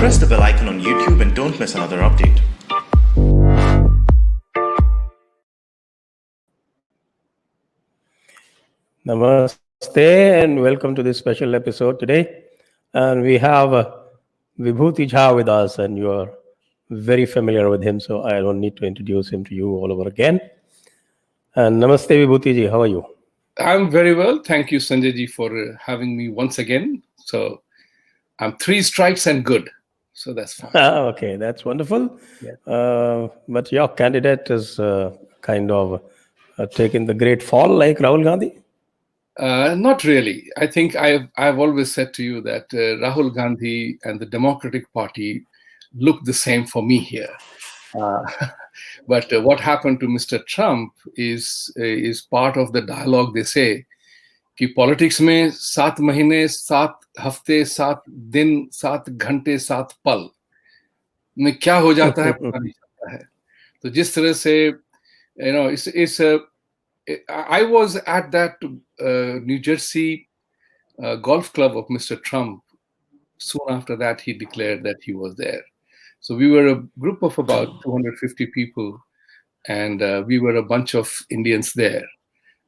Press the bell icon on YouTube and don't miss another update. Namaste and welcome to this special episode today. And we have Vibhuti Jha with us, and you are very familiar with him, so I don't need to introduce him to you all over again. And Namaste Vibhuti ji, how are you? I'm very well. Thank you, Sanjay ji, for having me once again. So I'm 3 strikes and good. So that's fine. Okay, that's wonderful. Yeah. But your candidate is kind of taken the great fall like Rahul Gandhi? Not really. I think I've always said to you that Rahul Gandhi and the Democratic Party look the same for me here. But what happened to Mr. Trump is part of the dialogue. They say कि politics में 7 महीने 7 हफ्ते 7 दिन 7 घंटे 7 पल में क्या हो जाता है पता नहीं चलता है. तो जिस तरह से I was at that New Jersey golf club of Mr. Trump. Soon after that, he declared that he was there. So we were a group of about 250 people, and we were a bunch of Indians there.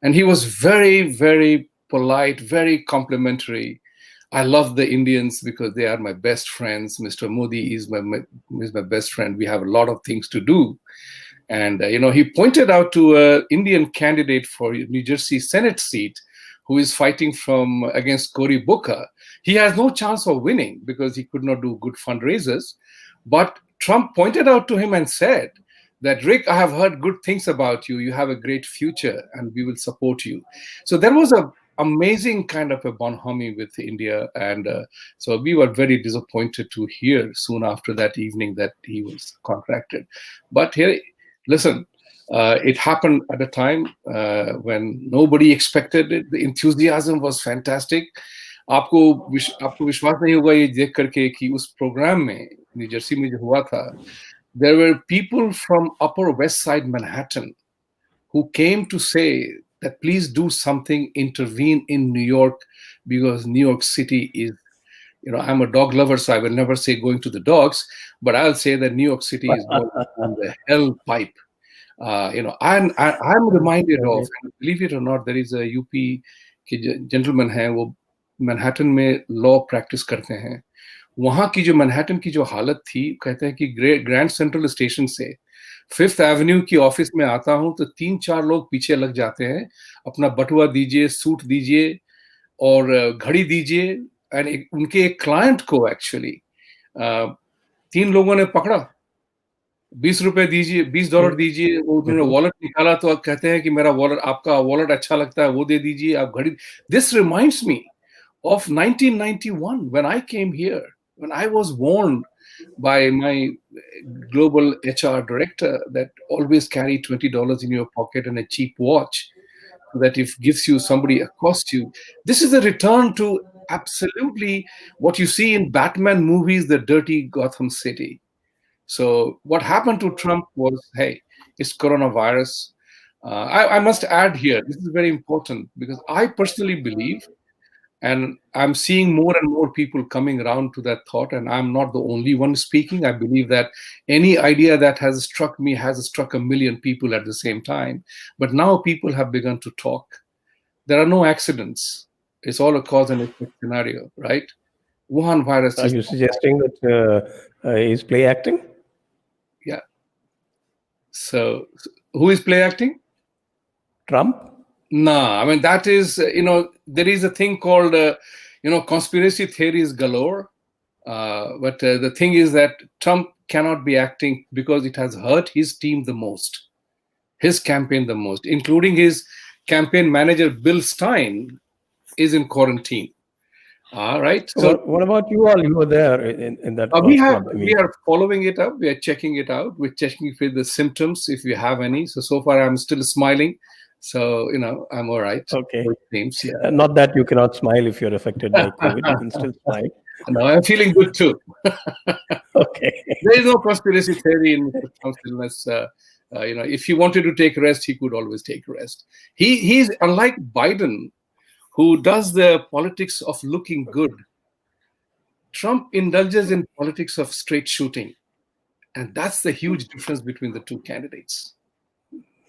And he was very, very polite, very complimentary. I love the Indians because they are my best friends. Mr. Modi is my best friend. We have a lot of things to do. And, he pointed out to an Indian candidate for New Jersey Senate seat who is fighting against Cory Booker. He has no chance of winning because he could not do good fundraisers. But Trump pointed out to him and said that, Rick, I have heard good things about you. You have a great future and we will support you. So there was an amazing kind of a bonhomie with India. And so we were very disappointed to hear soon after that evening that he was contracted. But here, listen, it happened at a time when nobody expected it. The enthusiasm was fantastic. आपको विश्वास नहीं होगा ये देख करके कि उस programme में न्यू जर्सी में जो हुआ था, there were people from Upper West Side Manhattan who came to say that please do something, intervene in New York, because New York City is, I'm a dog lover, so I will never say going to the dogs, but I'll say that New York City is going on the hell pipe. I'm reminded of, believe it or not, there is a UP gentleman है वो Manhattan में law practice करते हैं. वहां की जो Manhattan की जो हालत थी, कहते हैं कि ग्रैंड सेंट्रल स्टेशन से 5th एवेन्यू की ऑफिस में आता हूं तो 3-4 लोग पीछे लग जाते हैं, अपना बटुआ दीजिए, सूट दीजिए और घड़ी दीजिए. एंड उनके एक क्लाइंट को एक्चुअली 3 लोगों ने पकड़ा, $20 दीजिए, $20 दीजिए. उन्होंने वॉलेट निकाला तो कहते हैं कि मेरा वॉलेट, आपका वॉलेट अच्छा लगता है, वो दे दीजिए, आप घड़ी. This reminds me of 1991 when I came here, when I was warned by my global HR director that always carry $20 in your pocket and a cheap watch, so that if gives you somebody accosts you. This is a return to absolutely what you see in Batman movies, the dirty Gotham City. So what happened to Trump was, hey, it's coronavirus. I must add here, this is very important because I personally believe, and I'm seeing more and more people coming around to that thought, and I'm not the only one speaking. I believe that any idea that has struck me has struck a million people at the same time. But now people have begun to talk. There are no accidents. It's all a cause and effect scenario, right? Wuhan virus. Are you suggesting that he's play acting? Yeah. So who is play acting? Trump? No, I mean, that is, there is a thing called, conspiracy theories galore. But the thing is that Trump cannot be acting because it has hurt his team the most, his campaign the most, including his campaign manager, Bill Stein, is in quarantine. All right. So what about you all? You were there in that we are following it up. We are checking it out. We're checking for the symptoms, if we have any. So far, I'm still smiling. So, I'm all right. Okay. Names, yeah. Not that you cannot smile if you're affected by COVID. You can still smile. No, I'm feeling good too. Okay. There is no conspiracy theory in Mr. Trump's illness. If he wanted to take rest, he could always take rest. He's unlike Biden, who does the politics of looking good. Trump indulges in politics of straight shooting. And that's the huge difference between the two candidates.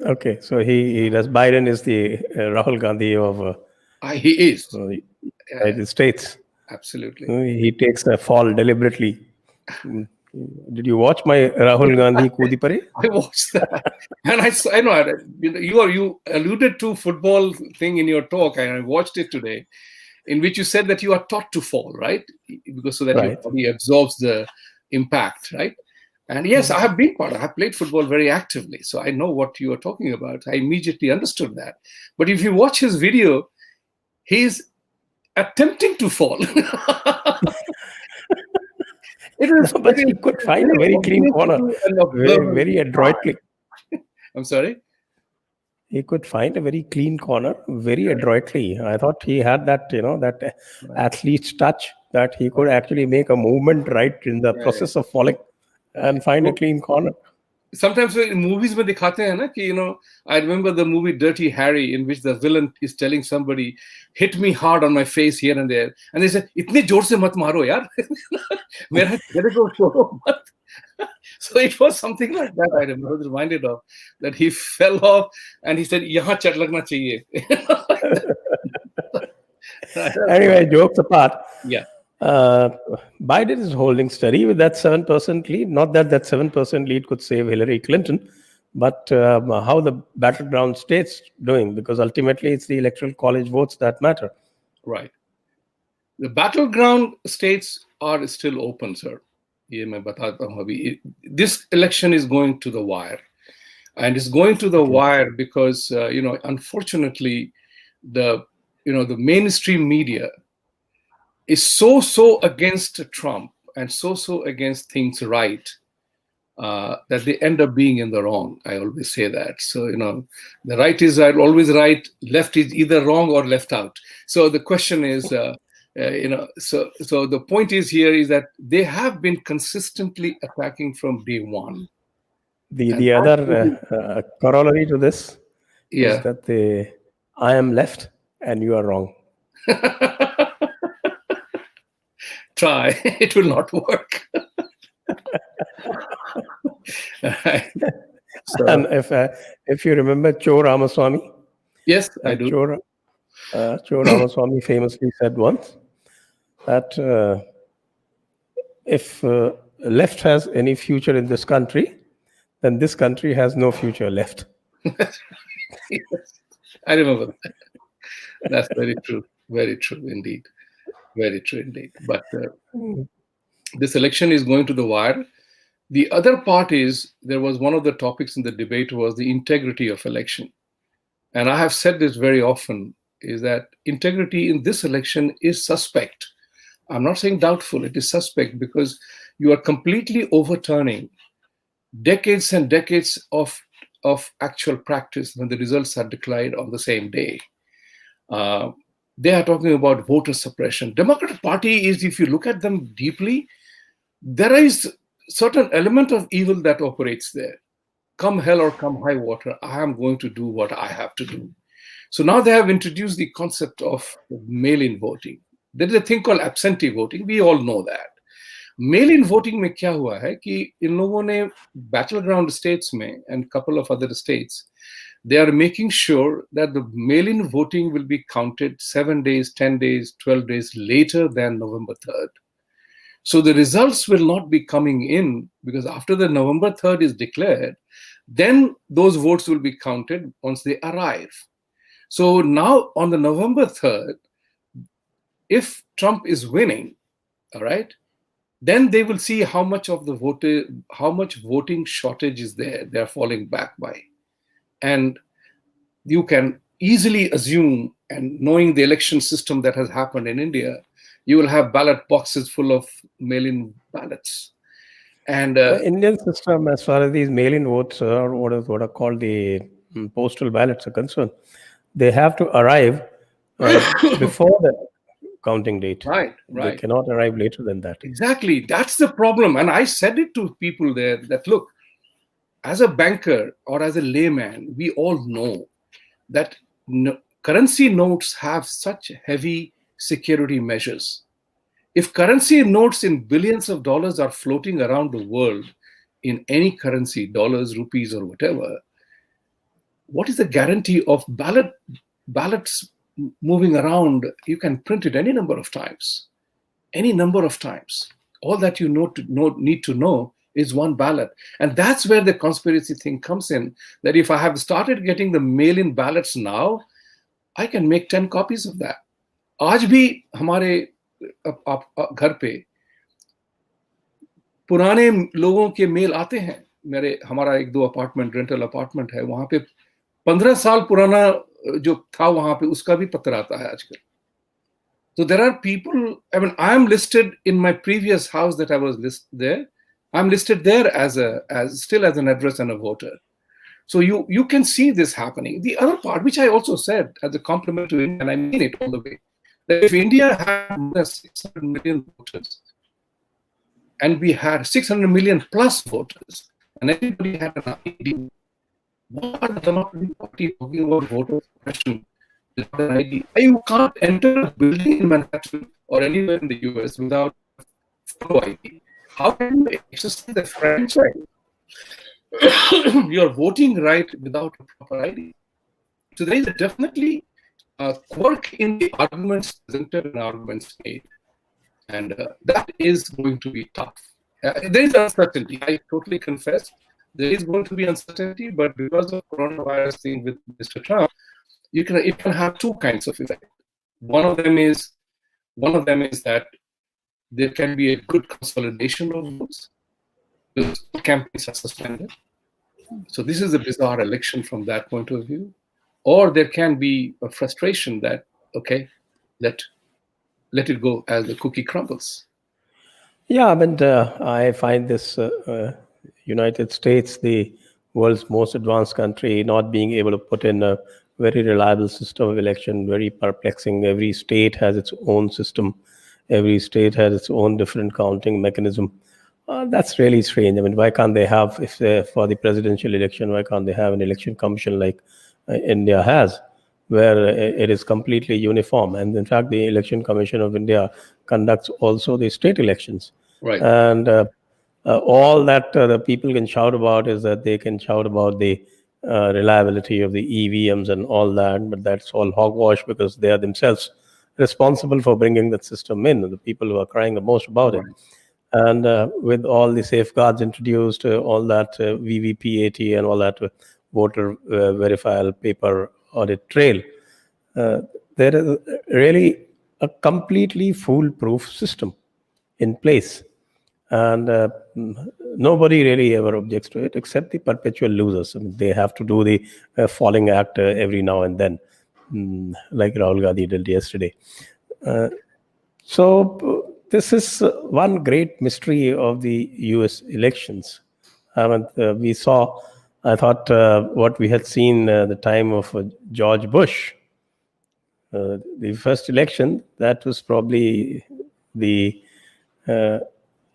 Okay, so he does. Biden is the Rahul Gandhi of He is. the United States. Absolutely. He takes a fall deliberately. Did you watch my Rahul Gandhi Kudi Pare? I watched that, and I know you alluded to football thing in your talk, and I watched it today, in which you said that you are taught to fall, right? Because so that your Right. body absorbs the impact, right? And yes, I have been part. I have played football very actively, so I know what you are talking about. I immediately understood that. But if you watch his video, he's attempting to fall. But he could find a very clean corner, very adroitly. I'm sorry? He could find a very clean corner very adroitly. I thought he had that, that athlete's touch, that he could actually make a movement right in the process of falling and find a clean corner. Sometimes in movies mein dikhate hain na ki, I remember the movie Dirty Harry, in which the villain is telling somebody, hit me hard on my face here and there. And they say, itne jor se mat maro yaar. Mera chehre ko chhoro mat. So it was something like that. I was reminded of that. He fell off and he said, yahan chat lagna chahiye. Anyway, jokes apart. Yeah. Biden is holding steady with that 7% lead. Not that 7% lead could save Hillary Clinton, but how the battleground states doing, because ultimately it's the electoral college votes that matter. Right. The battleground states are still open, sir. This election is going to the wire. And it's going to the wire because, unfortunately, the mainstream media is so against Trump and so against things right that they end up being in the wrong. I always say that. So, the right is always right, left is either wrong or left out. So the question is, so the point is here is that they have been consistently attacking from day one. The other corollary to this is that I am left and you are wrong. Try. It will not work. And if you remember Cho Ramaswamy, yes, I do. Cho Ramaswamy famously said once that if left has any future in this country, then this country has no future left. Yes, I remember that. That's very true. Very true indeed. Very true indeed. But this election is going to the wire. The other part is, there was one of the topics in the debate was the integrity of election. And I have said this very often, is that integrity in this election is suspect. I'm not saying doubtful, it is suspect, because you are completely overturning decades and decades of actual practice when the results are declared on the same day. They are talking about voter suppression. Democratic Party is, if you look at them deeply, there is certain element of evil that operates there. Come hell or come high water, I am going to do what I have to do. So now they have introduced the concept of mail-in voting. There is a thing called absentee voting. We all know that. Mail-in voting में क्या हुआ है कि इन लोगों ने battleground states में and couple of other states, they are making sure that the mail-in voting will be counted 7 days, 10 days, 12 days later than November 3rd. So the results will not be coming in, because after the November 3rd is declared, then those votes will be counted once they arrive. So now on the November 3rd, if Trump is winning, all right, then they will see how much voting shortage is there. They're falling back by. And you can easily assume, and knowing the election system that has happened in India, you will have ballot boxes full of mail-in ballots. And the Indian system, as far as these mail-in votes or what are called the postal ballots are concerned, they have to arrive before the counting date. Right. They cannot arrive later than that. Exactly. That's the problem. And I said it to people there that, look, as a banker or as a layman, we all know that currency notes have such heavy security measures. If currency notes in billions of dollars are floating around the world in any currency, dollars, rupees, or whatever, what is the guarantee of ballots moving around? You can print it any number of times. Any number of times. All that you need to know is one ballot. And that's where the conspiracy thing comes in, that if I have started getting the mail-in ballots now, I can make 10 copies of that. आज भी हमारे घर पे पुराने लोगों के mail आते हैं. हमारा 1-2 अपार्टमेंट, रेंटल अपार्टमेंट है, वहां पे 15 साल पुराना जो था वहां पे उसका भी पत्र आता है आजकल. So there are people, I mean, I'm listed in my previous house that I was there. I'm listed there as still as an address and a voter. So you can see this happening. The other part, which I also said as a compliment to India, and I mean it all the way, that if India had more than 600 million voters, and we had 600 million plus voters, and everybody had an ID, what are the Democratic Party talking about voter suppression? Without an ID. You can't enter a building in Manhattan or anywhere in the US without photo ID. How can you exercise the franchise? Your voting right without a proper ID. So there is definitely a quirk in the arguments presented and arguments made. And that is going to be tough. There is uncertainty. I totally confess. There is going to be uncertainty, but because of coronavirus thing with Mr. Trump, it can have two kinds of effect. One of them is that there can be a good consolidation of votes because campaigns are suspended. So this is a bizarre election from that point of view. Or there can be a frustration that, okay, let it go as the cookie crumbles. Yeah, I mean, I find this United States, the world's most advanced country, not being able to put in a very reliable system of election, very perplexing. Every state has its own system. Every state has its own different counting mechanism. That's really strange. I mean, why can't they have, for the presidential election, why can't they have an election commission like India has, where it is completely uniform? And in fact, the Election Commission of India conducts also the state elections. Right. And all that the people can shout about is that they can shout about the reliability of the EVMs and all that, but that's all hogwash because they are themselves responsible for bringing that system in, the people who are crying the most about it. And with all the safeguards introduced, all that VVPAT and all that voter verifiable paper audit trail, there is really a completely foolproof system in place. And nobody really ever objects to it except the perpetual losers. I mean, they have to do the falling act every now and then, like Rahul Gandhi did yesterday. So this is one great mystery of the US elections. I mean, I thought what we had seen the time of George Bush, the first election, that was probably the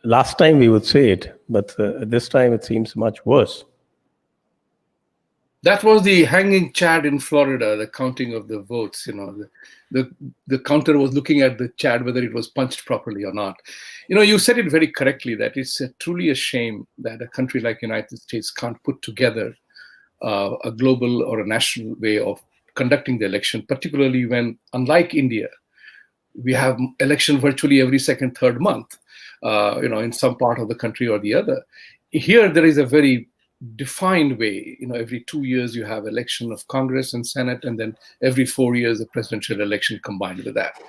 last time we would say it, but this time it seems much worse. That was the hanging Chad in Florida, the counting of the votes. The counter was looking at the Chad, whether it was punched properly or not. You said it very correctly that it's truly a shame that a country like United States can't put together a global or a national way of conducting the election, particularly when, unlike India, we have election virtually every second, third month, in some part of the country or the other. Here, there is a very defined way. Every 2 years you have election of Congress and Senate, and then every 4 years a presidential election combined with that.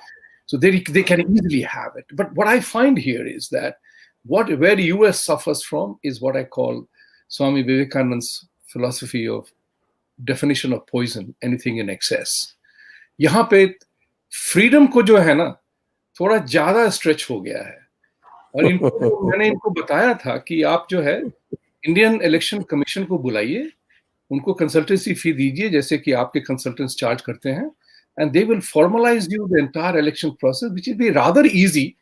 So they can easily have it. But what I find here is that where the US suffers from is what I call Swami Vivekananda's philosophy of definition of poison, anything in excess. यहाँ पे freedom को जो है ना थोड़ा ज्यादा stretch हो गया है, और मैंने इनको बताया था कि आप जो है इंडियन इलेक्शन कमीशन को बुलाइए, उनको कंसल्टेंसी फी दीजिए जैसे कि आपके कंसल्टेंट्स चार्ज करते हैं, and they will formalize you the entire election process, which will be rather easy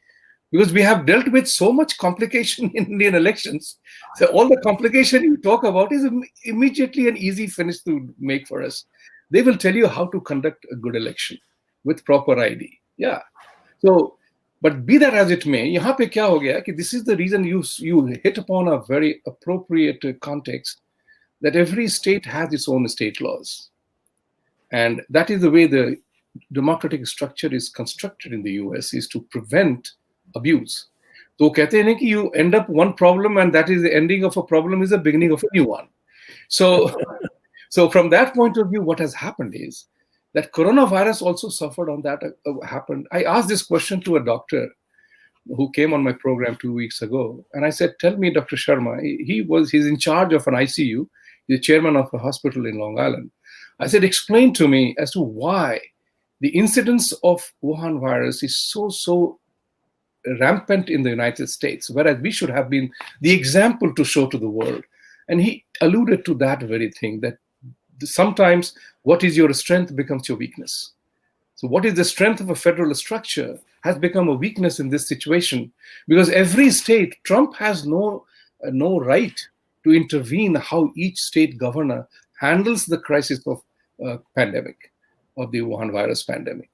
because we have dealt with so much complication in Indian elections. So all the complication you talk about is immediately an easy finish to make for us. They will tell you how to conduct a good election with proper ID. Yeah. So But be that as it may, यहाँ पे क्या हो गया कि this is the reason you hit upon a very appropriate context that every state has its own state laws. And that is the way the democratic structure is constructed in the US, is to prevent abuse. तो कहते हैं ना कि you end up one problem and that is the ending of a problem is the beginning of a new one. So from that point of view, what has happened is that coronavirus also suffered on that happened. I asked this question to a doctor who came on my program 2 weeks ago, and I said, "Tell me, Dr. Sharma." He's in charge of an ICU. He's the chairman of a hospital in Long Island. I said, "Explain to me as to why the incidence of Wuhan virus is so rampant in the United States, whereas we should have been the example to show to the world." And he alluded to that very thing, that sometimes what is your strength becomes your weakness. So what is the strength of a federal structure has become a weakness in this situation, because every state, Trump has no right to intervene how each state governor handles the crisis of pandemic, of the Wuhan virus pandemic.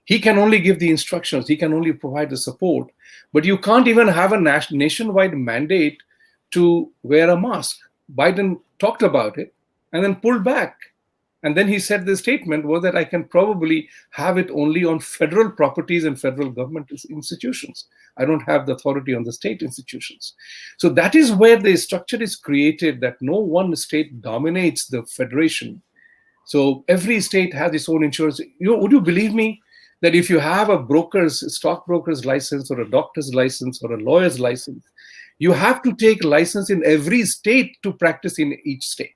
He can only give the instructions, he can only provide the support, but you can't even have a nationwide mandate to wear a mask. Biden talked about it and then pulled back. And then he said the statement was that I can probably have it only on federal properties and federal government institutions. I don't have the authority on the state institutions. So that is where the structure is created, that no one state dominates the federation. So every state has its own insurance. Would you believe me that if you have a stockbroker's license or a doctor's license or a lawyer's license, you have to take license in every state to practice in each state?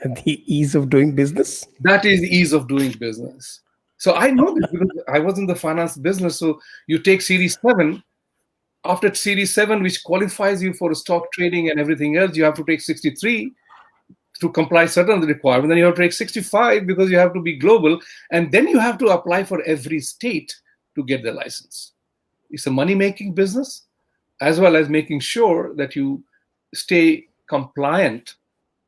The ease of doing business. That is the ease of doing business. So I know this because I was in the finance business. So you take Series 7. After Series 7, which qualifies you for stock trading and everything else, you have to take 63 to comply certain requirements. Then you have to take 65 because you have to be global. And then you have to apply for every state to get the license. It's a money-making business, as well as making sure that you stay compliant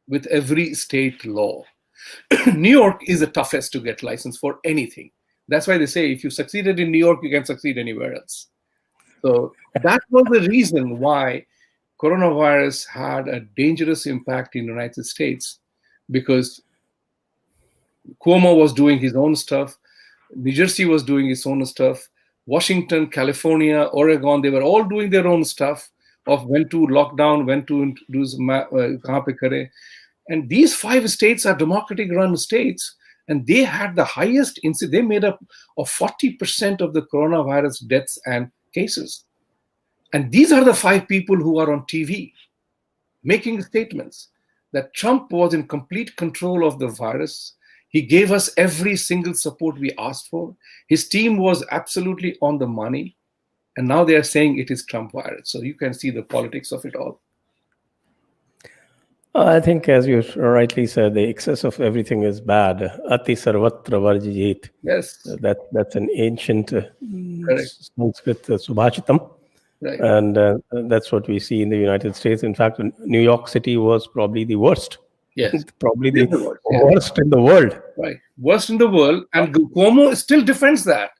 with every state law. New York is the toughest to get license for anything. That's why they say if you succeeded in New York, you can succeed anywhere else. So that was the reason why coronavirus had a dangerous impact in the United States, because Cuomo was doing his own stuff, New Jersey was doing its own stuff, Washington, California, Oregon, they were all doing their own stuff of when to lock down, when to introduce, kahan pe kare. And these 5 states are democratic run states, and they had the highest incidence. They made up of 40% of the coronavirus deaths and cases. And these are the 5 people who are on TV making statements that Trump was in complete control of the virus. He gave us every single support we asked for. His team was absolutely on the money. And now they are saying it is Trump virus. So you can see the politics of it all. I think, as you rightly said, the excess of everything is bad. Ati sarvatra varjiyet. Yes. That's an ancient Sanskrit subhashitam. Right. And that's what we see in the United States. In fact, New York City was probably the worst. Yes. Probably the worst in the world. Right. Worst in the world. And Cuomo still defends that.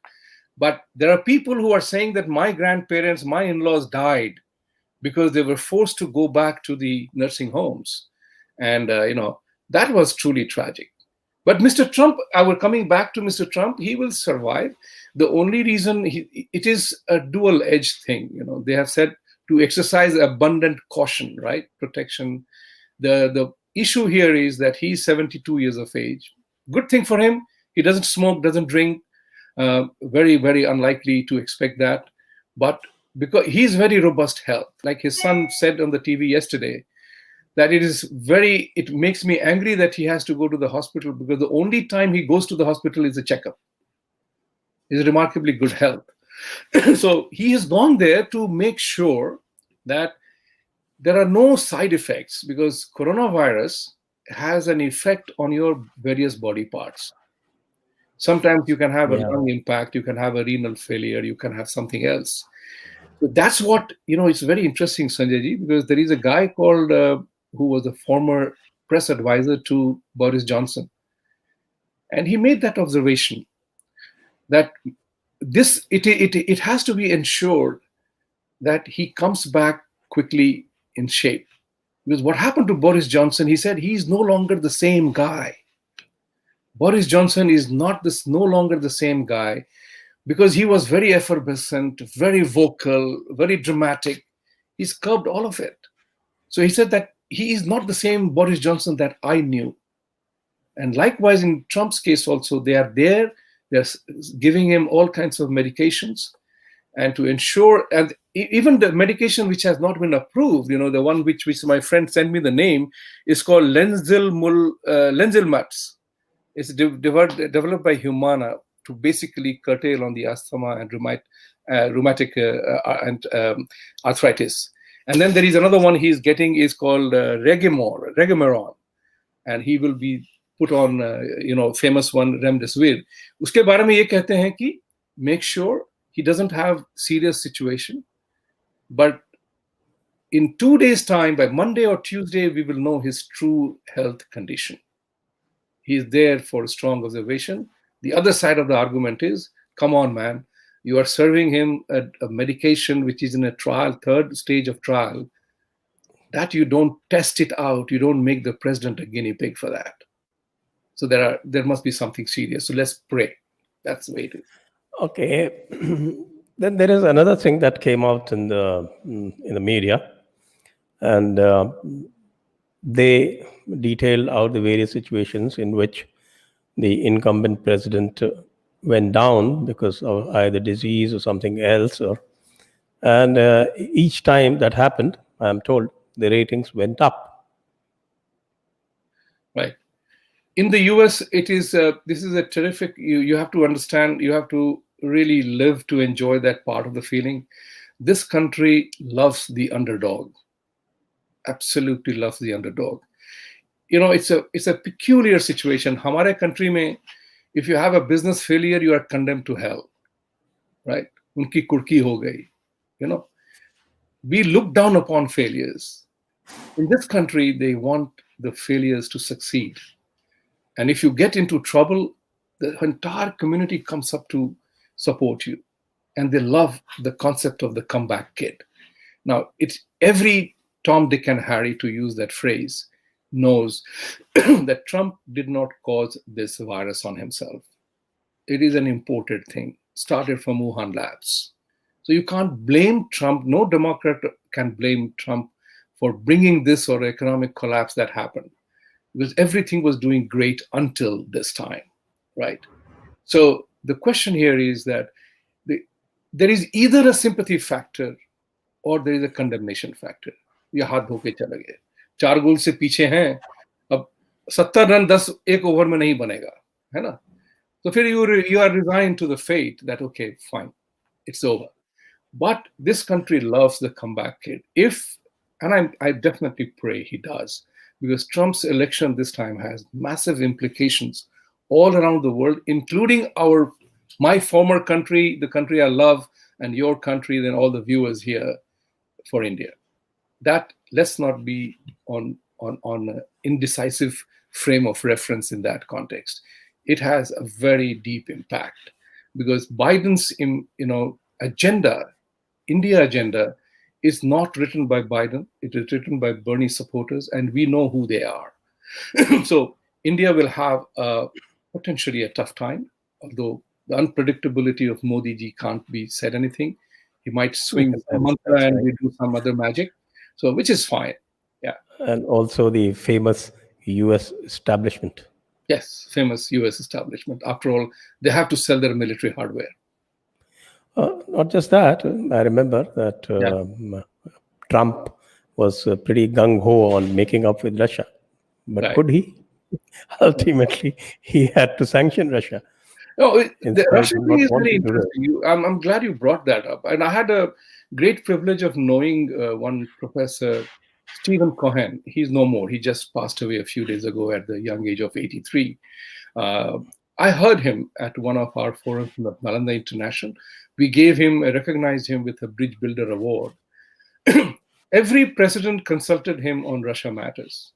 But there are people who are saying that my grandparents, my in-laws died because they were forced to go back to the nursing homes. And, that was truly tragic. But Mr. Trump, coming back to Mr. Trump, he will survive. The only reason it is a dual-edged thing. They have said to exercise abundant caution, right? Protection. The issue here is that he's 72 years of age. Good thing for him. He doesn't smoke, doesn't drink. Very, very unlikely to expect that. But because he's very robust health, like his son said on the TV yesterday, that it makes me angry that he has to go to the hospital, because the only time he goes to the hospital is a checkup. He's remarkably good health. So he has gone there to make sure that there are no side effects, because coronavirus has an effect on your various body parts. Sometimes you can have a lung impact, you can have a renal failure, you can have something else. So that's what, it's very interesting, Sanjayji, because there is a guy called, who was a former press advisor to Boris Johnson. And he made that observation that it has to be ensured that he comes back quickly in shape. Because what happened to Boris Johnson, he said he's no longer the same guy. Boris Johnson is no longer the same guy because he was very effervescent, very vocal, very dramatic. He's curbed all of it. So he said that he is not the same Boris Johnson that I knew. And likewise, in Trump's case also, they are there, they're giving him all kinds of medications. And to ensure, and even the medication which has not been approved, the one which my friend sent me the name, is called Lenzilmats. It's developed by Humana to basically curtail on the asthma and rheumatic arthritis. And then there is another one he's getting is called Regemeron, and he will be put on, famous one, Remdesivir. Uske बारे में ये कहते हैं कि make sure he doesn't have serious situation, but in 2 days' time, by Monday or Tuesday, we will know his true health condition. He's there for strong observation. The other side of the argument is, come on, man, you are serving him a medication which is in a trial, third stage of trial, that you don't test it out, you don't make the president a guinea pig for that. So there must be something serious. So let's pray. That's the way it is. Okay. Then there is another thing that came out in the media, and they detail out the various situations in which the incumbent president went down because of either disease or something else, and each time that happened, I'm told the ratings went up. Right. In the US, this is a terrific. You have to understand. You have to really live to enjoy that part of the feeling. This country loves the underdog. Absolutely loves the underdog. It's a peculiar situation. Hamare country mein, if you have a business failure, you are condemned to hell, right? Unki kurki ho gayi. We look down upon failures. In this country, they want the failures to succeed. And if you get into trouble, the entire community comes up to support you. And they love the concept of the comeback kid. Now, it's every Tom, Dick, and Harry, to use that phrase, knows that Trump did not cause this virus on himself. It is an imported thing, started from Wuhan labs. So you can't blame Trump. No Democrat can blame Trump for bringing this or economic collapse that happened, because everything was doing great until this time, right? So the question here is that there is either a sympathy factor or there is a condemnation factor. ये हाथ धो के चले गए, 4 गोल से पीछे हैं, अब 70 रन 10 एक ओवर में नहीं बनेगा, है ना? तो फिर you are resigned to the fate that okay, fine, it's over. But this country loves the comeback kid. I definitely pray he does, because Trump's election this time has massive implications all around the world, including my former country, the country I love, and your country, then all the viewers here for India. That let's not be on an indecisive frame of reference in that context. It has a very deep impact, because Biden's agenda, India agenda, is not written by Biden. It is written by Bernie supporters, and we know who they are. So India will have potentially a tough time, although the unpredictability of Modi ji can't be said anything. He might swing a mantra and we do some other magic. So, which is fine. Yeah. And also the famous US establishment. Yes, famous US establishment. After all, they have to sell their military hardware. Not just that. I remember that Trump was pretty gung-ho on making up with Russia. But Right. could he? Ultimately, he had to sanction Russia. No, the Instead Russian of thing not is very wanting to do it. interesting. I'm glad you brought that up. And I had a great privilege of knowing one professor, Stephen Cohen. He's no more. He just passed away a few days ago at the young age of 83. I heard him at one of our forums in the Nalanda International. We recognized him with a Bridge Builder Award. Every president consulted him on Russia matters.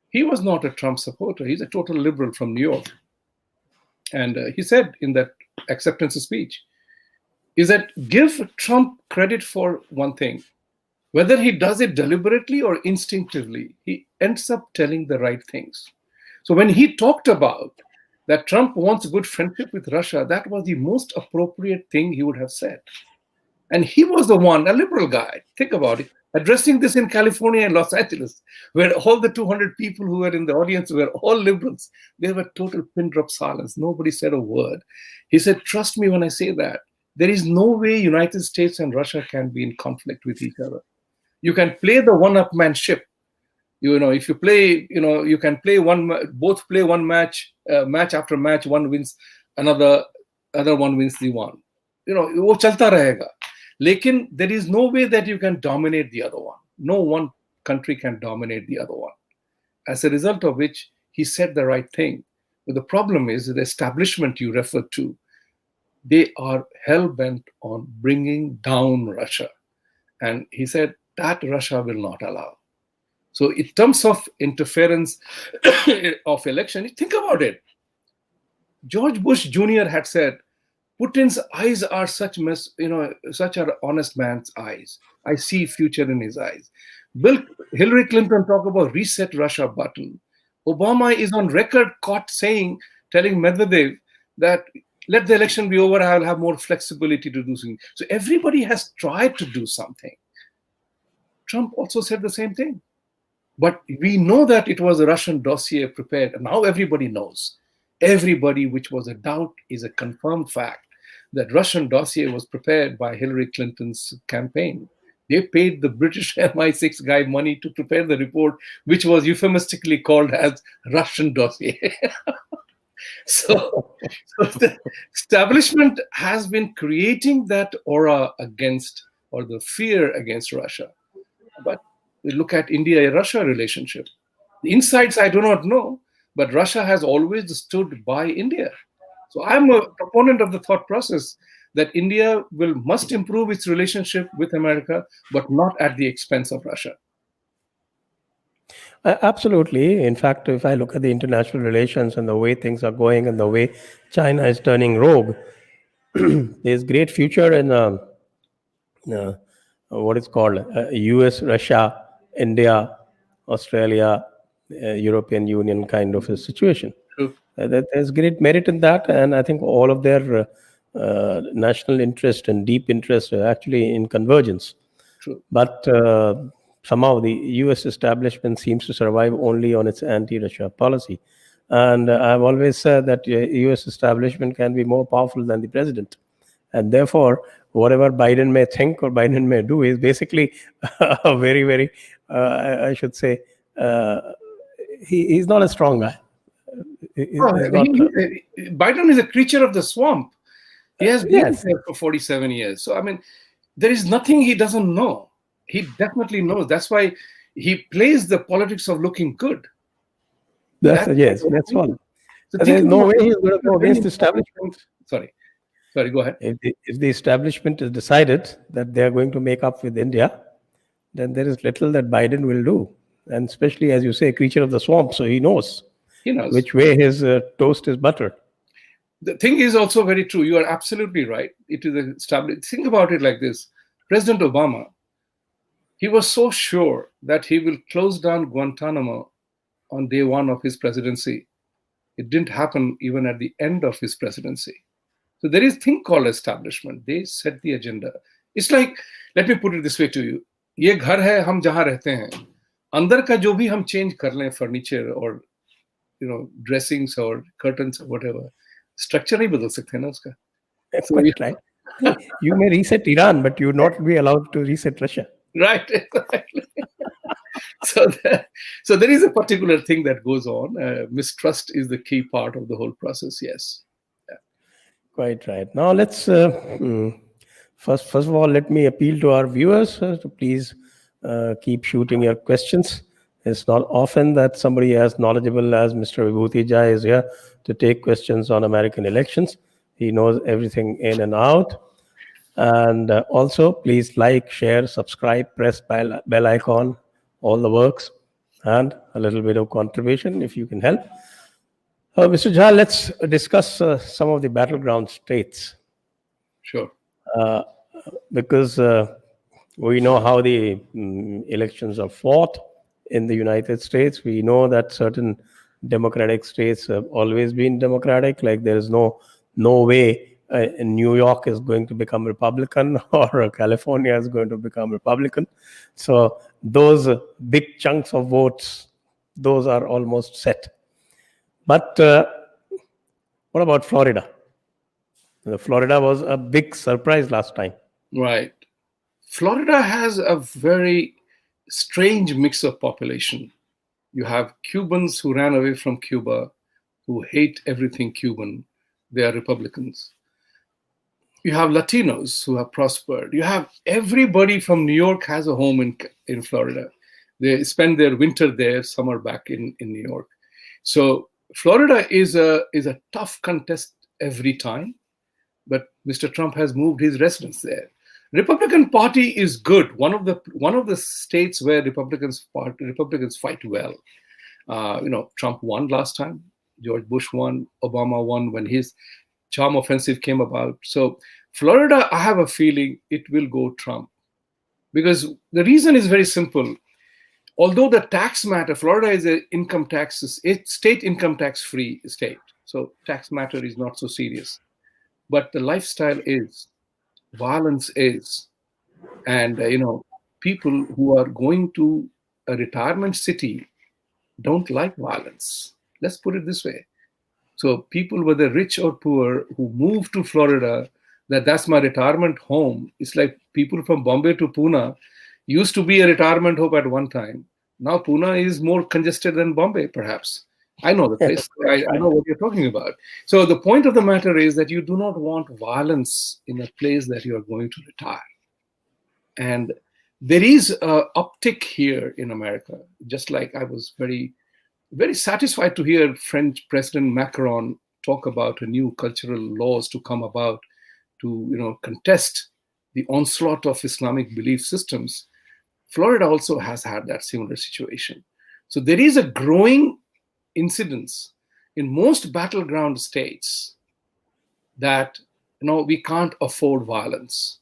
He was not a Trump supporter. He's a total liberal from New York. And he said in that acceptance speech is that give Trump credit for one thing. Whether he does it deliberately or instinctively, he ends up telling the right things. So when he talked about that Trump wants good friendship with Russia, that was the most appropriate thing he would have said. And he was the one, a liberal guy, think about it, addressing this in California and Los Angeles, where all the 200 people who were in the audience were all liberals. There were total pin drop silence. Nobody said a word. He said, trust me when I say that. There is no way United States and Russia can be in conflict with each other. You can play the one-upmanship. If you play, you can play both play one match, match after match, one wins, other one wins the one. वो चलता रहेगा. Lekin there is no way that you can dominate the other one. No one country can dominate the other one. As a result of which, he said the right thing. But the problem is the establishment you referred to, they are hell-bent on bringing down Russia. And he said that Russia will not allow. So in terms of interference of election, think about it. George Bush Jr. had said, Putin's eyes are such an honest man's eyes. I see future in his eyes. Hillary Clinton talked about reset Russia button. Obama is on record caught telling Medvedev that let the election be over, I'll have more flexibility to do something. So everybody has tried to do something. Trump also said the same thing. But we know that it was a Russian dossier prepared. And now everybody knows. Everybody, which was a doubt, is a confirmed fact that Russian dossier was prepared by Hillary Clinton's campaign. They paid the British MI6 guy money to prepare the report, which was euphemistically called as Russian dossier. So the establishment has been creating that aura against, or the fear against Russia. But we look at India-Russia relationship. The insights I do not know, but Russia has always stood by India. So I'm a proponent of the thought process that India must improve its relationship with America, but not at the expense of Russia. Absolutely. In fact, if I look at the international relations and the way things are going and the way China is turning rogue, there's great future in what is called US, Russia, India, Australia, European Union kind of a situation. True. There's great merit in that, and I think all of their national interest and deep interest are actually in convergence. True. But somehow the US establishment seems to survive only on its anti-Russia policy. And I've always said that US establishment can be more powerful than the president. And therefore, whatever Biden may think or Biden may do is basically a very, very, I should say, he's not a strong guy. Biden is a creature of the swamp. He has been there for 47 years. So, I mean, there is nothing he doesn't know. He definitely knows. That's why he plays the politics of looking good. That's all. So there's no way he's going to go against the establishment. Sorry, go ahead. If the establishment has decided that they are going to make up with India, then there is little that Biden will do. And especially, as you say, a creature of the swamp, so he knows which way his toast is buttered. The thing is also very true. You are absolutely right. It is established. Think about it like this. President Obama, he was so sure that he will close down Guantanamo on day one of his presidency. It didn't happen even at the end of his presidency. So there is a thing called establishment. They set the agenda. It's like, let me put it this way to you. ये घर है हम जहाँ रहते हैं अंदर का जो भी हम change कर लें furniture or dressings or curtains or whatever structure नहीं बदल सकते ना उसका. That's quite right. You may reset Iran, but you would not be allowed to reset Russia. Right, exactly. So there is a particular thing that goes on. Mistrust is the key part of the whole process. Yes. Yeah. Quite right. Now let's first of all, let me appeal to our viewers to please keep shooting your questions. It's not often that somebody as knowledgeable as Mr. Vibhuti Jha is here to take questions on American elections. He knows everything in and out. And also, please like, share, subscribe, press bell icon, all the works, and a little bit of contribution if you can help. Mr. Jha, let's discuss some of the battleground states. Sure. uh, because we know how the elections are fought in the United States. We know that certain democratic states have always been democratic. Like there is no way New York is going to become Republican or California is going to become Republican. So those big chunks of votes, those are almost set. But what about Florida? Florida was a big surprise last time. Right. Florida has a very strange mix of population. You have Cubans who ran away from Cuba, who hate everything Cuban. They are Republicans. You have Latinos who have prospered. You have everybody from New York has a home in Florida. They spend their winter there, summer back in New York. So Florida is a tough contest every time, but Mr. Trump has moved his residence there. Republican Party is good. One of the states where Republicans fight well. Trump won last time. George Bush won. Obama won when his charm offensive came about. So Florida, I have a feeling it will go Trump, because the reason is very simple. Although the tax matter, Florida is it's state income tax free state, so tax matter is not so serious. But the lifestyle is, violence is, and people who are going to a retirement city don't like violence. Let's put it this way. So people, whether rich or poor, who move to Florida, that's my retirement home. It's like people from Bombay to Pune used to be a retirement home at one time. Now Pune is more congested than Bombay, perhaps. I know the place. I know what you're talking about. So the point of the matter is that you do not want violence in a place that you are going to retire. And there is a uptick here in America. Just like I was very, very satisfied to hear French President Macron talk about a new cultural laws to come about to contest the onslaught of Islamic belief systems. Florida also has had that similar situation. So there is a growing incidence in most battleground states that we can't afford violence.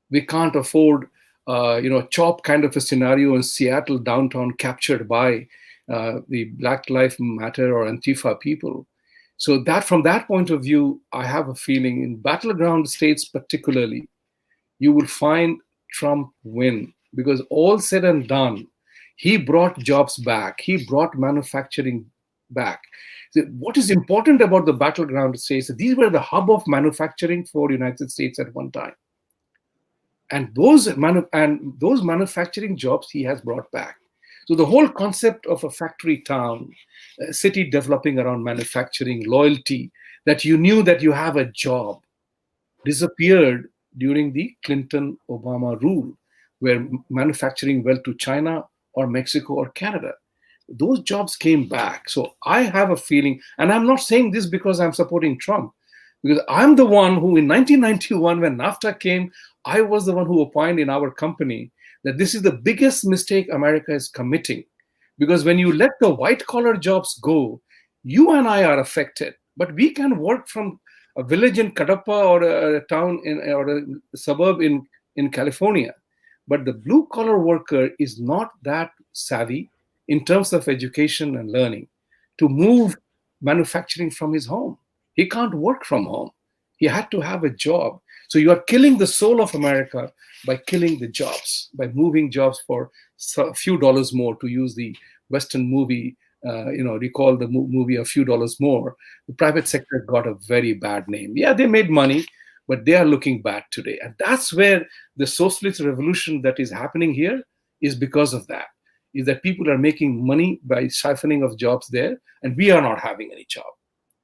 We can't afford CHOP kind of a scenario in Seattle downtown captured by the Black Lives Matter or Antifa people. So that from that point of view, I have a feeling in battleground states particularly, you will find Trump win, because all said and done, he brought jobs back. He brought manufacturing back. So what is important about the battleground states, these were the hub of manufacturing for the United States at one time. And those manufacturing jobs he has brought back. So the whole concept of a factory town, a city developing around manufacturing, loyalty, that you knew that you have a job, disappeared during the Clinton-Obama rule, where manufacturing went to China or Mexico or Canada. Those jobs came back. So I have a feeling, and I'm not saying this because I'm supporting Trump, because I'm the one who in 1991, when NAFTA came, I was the one who opined in our company that this is the biggest mistake America is committing. Because when you let the white collar jobs go, you and I are affected. But we can work from a village in Kadapa or a town or a suburb in California. But the blue collar worker is not that savvy in terms of education and learning to move manufacturing from his home. He can't work from home. He had to have a job. So you are killing the soul of America by killing the jobs, by moving jobs for a few dollars more, to use the Western movie, recall the movie A Few Dollars More. The private sector got a very bad name. Yeah, they made money, but they are looking bad today. And that's where the socialist revolution that is happening here is because of that, is that people are making money by siphoning of jobs there, and we are not having any job.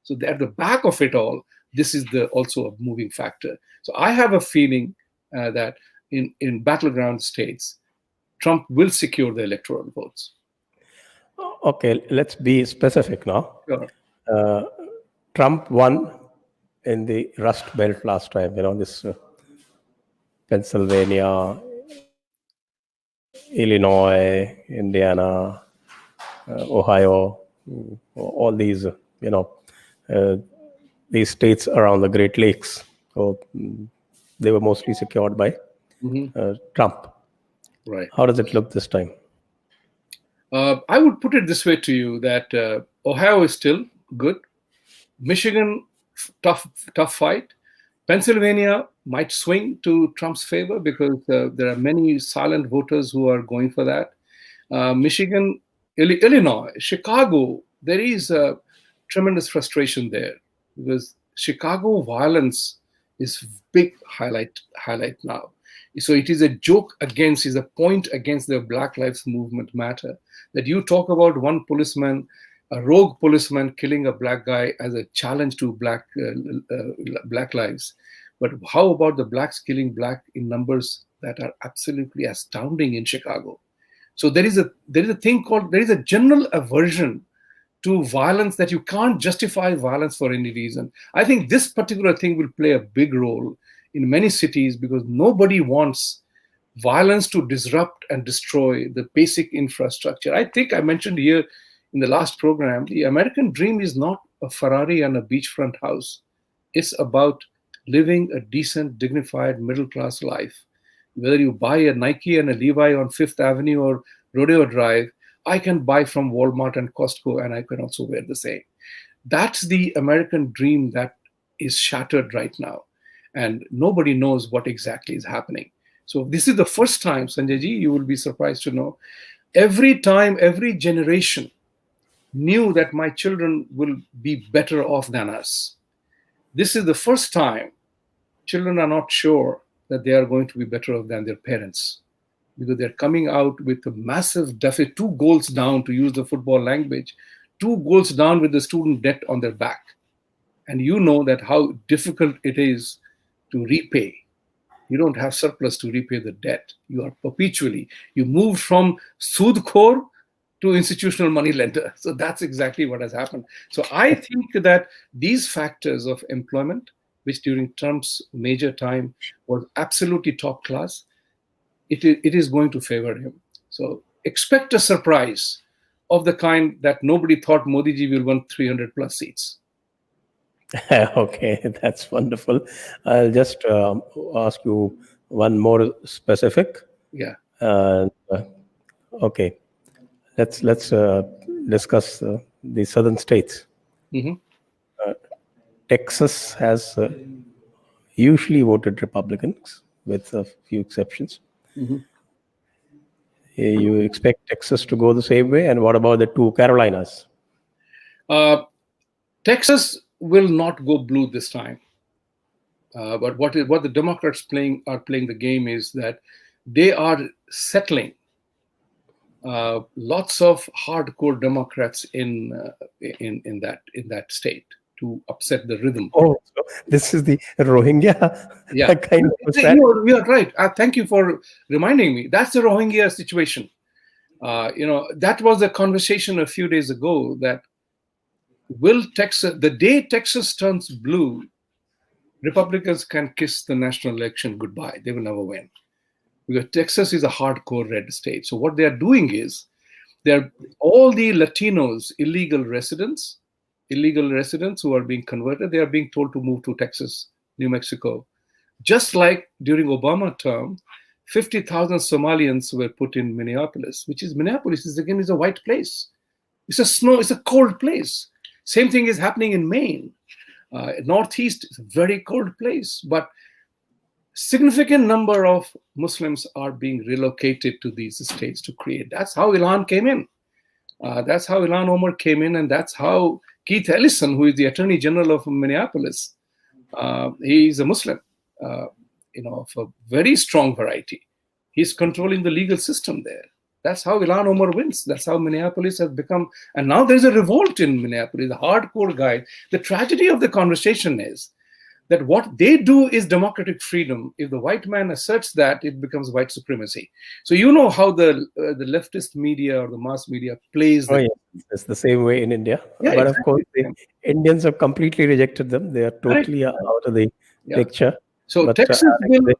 So at the back of it all, this is also a moving factor. So I have a feeling that in battleground states, Trump will secure the electoral votes. Okay, let's be specific now. Sure. Trump won in the Rust Belt last time, this Pennsylvania, Illinois, Indiana, Ohio, all these, these states around the Great Lakes. So they were mostly secured by Trump. Right. How does it look this time? I would put it this way to you that Ohio is still good. Michigan, tough fight. Pennsylvania might swing to Trump's favor because there are many silent voters who are going for that. Michigan, Illinois, Chicago, there is a tremendous frustration there because Chicago violence is big highlight now. So it is a joke against, is a point against the Black Lives Movement matter that you talk about one policeman, a rogue policeman killing a black guy as a challenge to black lives. But how about the blacks killing black in numbers that are absolutely astounding in Chicago? So there is a general aversion to violence that you can't justify violence for any reason. I think this particular thing will play a big role in many cities because nobody wants violence to disrupt and destroy the basic infrastructure. I think I mentioned here in the last program, the American dream is not a Ferrari and a beachfront house. It's about living a decent, dignified, middle-class life. Whether you buy a Nike and a Levi on Fifth Avenue or Rodeo Drive, I can buy from Walmart and Costco and I can also wear the same. That's the American dream that is shattered right now. And nobody knows what exactly is happening. So this is the first time, Sanjay ji, you will be surprised to know, every time, every generation knew that my children will be better off than us. This is the first time children are not sure that they are going to be better off than their parents because they're coming out with a massive deficit, 2 goals down, to use the football language, 2 goals down with the student debt on their back. And you know that how difficult it is to repay. You don't have surplus to repay the debt. You are perpetually, you moved from Sudkhor to institutional money lender. So that's exactly what has happened. So I think that these factors of employment, which during Trump's major time was absolutely top class, it is going to favor him. So expect a surprise of the kind that nobody thought Modi ji will win 300 plus seats. Okay, that's wonderful. I'll just ask you one more specific. Yeah. Okay, let's discuss the southern states. Texas has usually voted Republicans, with a few exceptions. You expect Texas to go the same way? And what about the 2 Carolinas? Texas will not go blue this time. But what the Democrats are playing the game is that they are settling lots of hardcore Democrats in that state to upset the rhythm. Oh, so this is the Rohingya kind of strategy. You are right. Thank you for reminding me. That's the Rohingya situation. That was a conversation a few days ago that the day Texas turns blue, Republicans can kiss the national election goodbye. They will never win. Because Texas is a hardcore red state. So what they are doing is, all the Latinos, illegal residents who are being converted, they are being told to move to Texas, New Mexico. Just like during Obama term, 50,000 Somalians were put in Minneapolis, Minneapolis is a white place. It's a cold place. Same thing is happening in Maine. Northeast is a very cold place, but significant number of Muslims are being relocated to these states to create. That's how Ilhan came in. That's how Ilhan Omar came in, and that's how Keith Ellison, who is the Attorney General of Minneapolis, he's a Muslim, of a very strong variety. He's controlling the legal system there. That's how Ilhan Omar wins. That's how Minneapolis has become. And now there's a revolt in Minneapolis, a hardcore guy. The tragedy of the conversation is that what they do is democratic freedom. If the white man asserts that, it becomes white supremacy. So you know how the leftist media or the mass media plays. Oh, yeah. It's the same way in India. Yeah, but exactly. Of course, the Indians have completely rejected them. They are totally out of the picture. So but, Texas will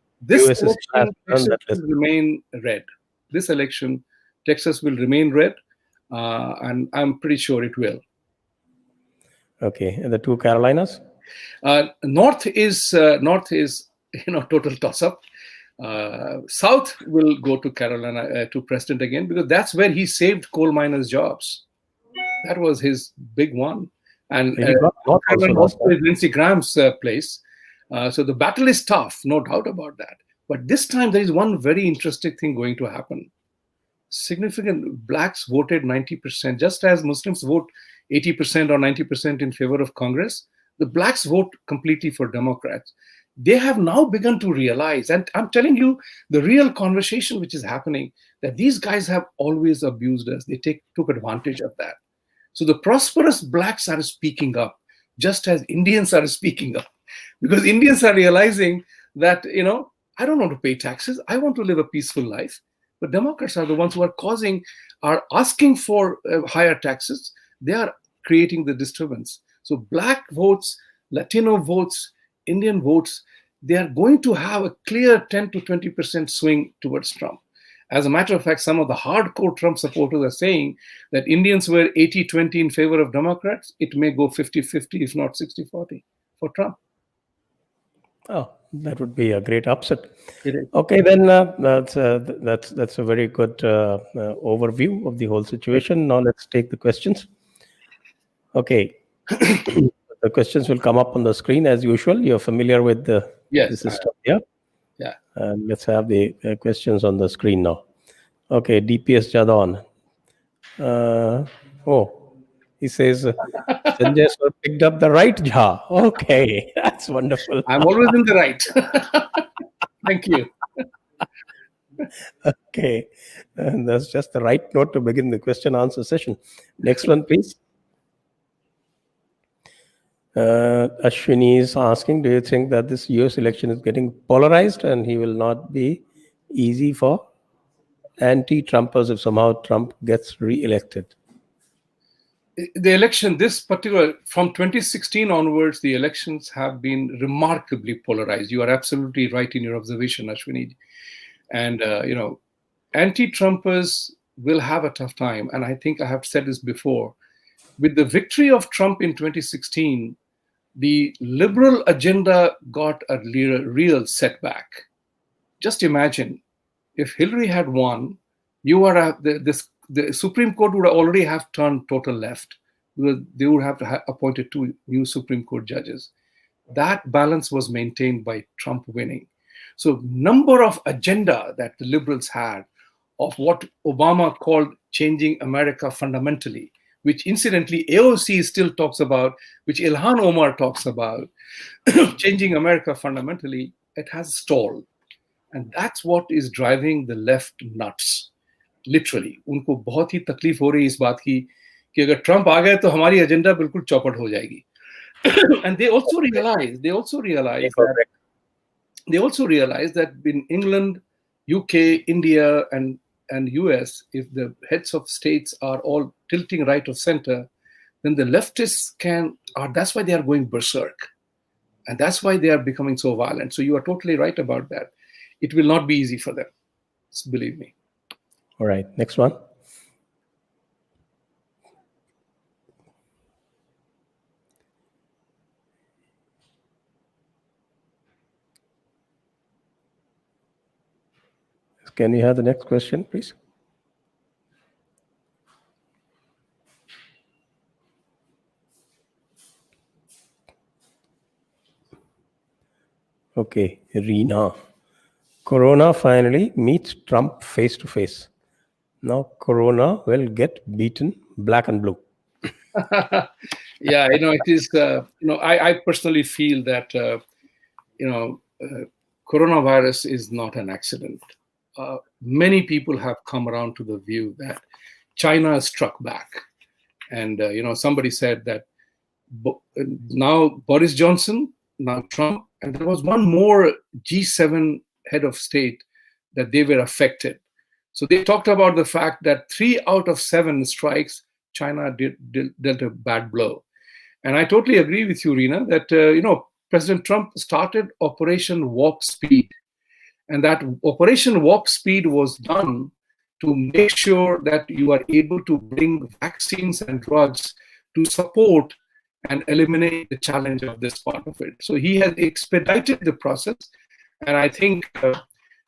remain red. This election, Texas will remain red, and I'm pretty sure it will. Okay, and the 2 Carolinas? North is total toss-up. South will go to Carolina, to President again, because that's where he saved coal miners' jobs. That was his big one. And He got North also last time. is Lindsey Graham's place. So the battle is tough, no doubt about that. But this time there is one very interesting thing going to happen. Significant blacks voted 90%, just as Muslims vote 80% or 90% in favor of Congress. The blacks vote completely for Democrats. They have now begun to realize, and I'm telling you, the real conversation which is happening, that these guys have always abused us. They took advantage of that. So the prosperous blacks are speaking up, just as Indians are speaking up, because Indians are realizing that, I don't want to pay taxes. I want to live a peaceful life. But Democrats are the ones who are asking for higher taxes. They are creating the disturbance. So black votes, Latino votes, Indian votes, they are going to have a clear 10 to 20% swing towards Trump. As a matter of fact, some of the hardcore Trump supporters are saying that Indians were 80-20 in favor of Democrats. It may go 50-50, if not 60-40 for Trump. Oh, that would be a great upset. It is. Okay, then that's a very good overview of the whole situation. Now let's take the questions. Okay, the questions will come up on the screen as usual. You're familiar with the system here. Yeah. And let's have the questions on the screen now. Okay, DPS Jadon. He says Sanjay sir picked up the right jar. Okay, that's wonderful. I'm always in the right. Thank you. Okay, and that's just the right note to begin the question answer session. Next one, please. Ashwini is asking, do you think that this US election is getting polarized and he will not be easy for anti-Trumpers if somehow Trump gets re-elected? The election, this particular, from 2016 onwards, the elections have been remarkably polarized. You are absolutely right in your observation, Ashwini. And, anti-Trumpers will have a tough time. And I think I have said this before. With the victory of Trump in 2016, the liberal agenda got a real setback. Just imagine, if Hillary had won, the Supreme Court would already have turned total left. They would have appointed 2 new Supreme Court judges. That balance was maintained by Trump winning. So number of agenda that the liberals had of what Obama called changing America fundamentally, which incidentally AOC still talks about, which Ilhan Omar talks about, changing America fundamentally, it has stalled. And that's what is driving the left nuts. Literally, उनको बहुत ही तकलीफ हो रही है इस बात की कि अगर ट्रंप आ गए तो हमारी एजेंडा बिल्कुल चौपट हो जाएगी. And they also realize that in England, UK, India, and US, if the heads of states are all tilting right of center, then the leftists that's why they are going berserk. And that's why they are becoming so violent. So you are totally right about that. It will not be easy for them. Believe me. All right, next one. Can we have the next question, please? Okay, Reena. Corona finally meets Trump face to face. Now Corona will get beaten black and blue. Yeah, it is, I personally feel that, coronavirus is not an accident. Many people have come around to the view that China struck back. And, somebody said that now Boris Johnson, now Trump, and there was one more G7 head of state that they were affected. So they talked about the fact that 3 out of 7 strikes, China dealt a bad blow. And I totally agree with you, Reena, that, President Trump started Operation Warp Speed. And that Operation Warp Speed was done to make sure that you are able to bring vaccines and drugs to support and eliminate the challenge of this part of it. So he has expedited the process. And I think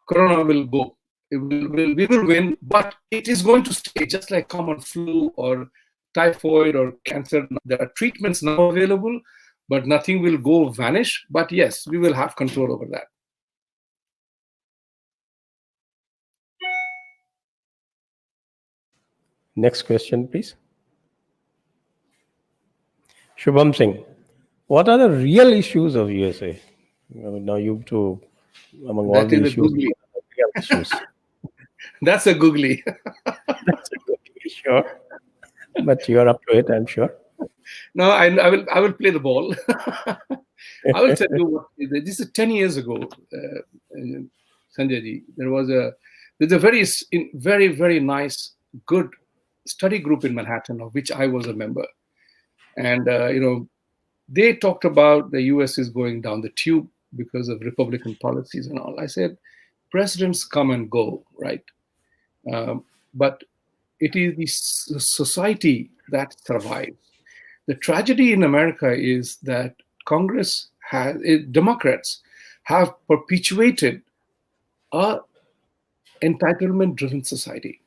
Corona will go. We will win, but it is going to stay just like common flu or typhoid or cancer. There are treatments now available, but nothing will go vanish. But yes, we will have control over that. Next question, please. Shubham Singh, what are the real issues of USA? Now you two, among all That the is a issues, googly. what are the real issues? That's a googly. That's a good sure. But you're up to it, I'm sure. No, I will play the ball. I will tell you what this is 10 years ago, Sanjay ji. There's a very nice, good study group in Manhattan of which I was a member, and they talked about the U.S. is going down the tube because of Republican policies and all. I said, presidents come and go, right? But it is the society that survives. The tragedy in America is that Democrats have perpetuated a entitlement-driven society.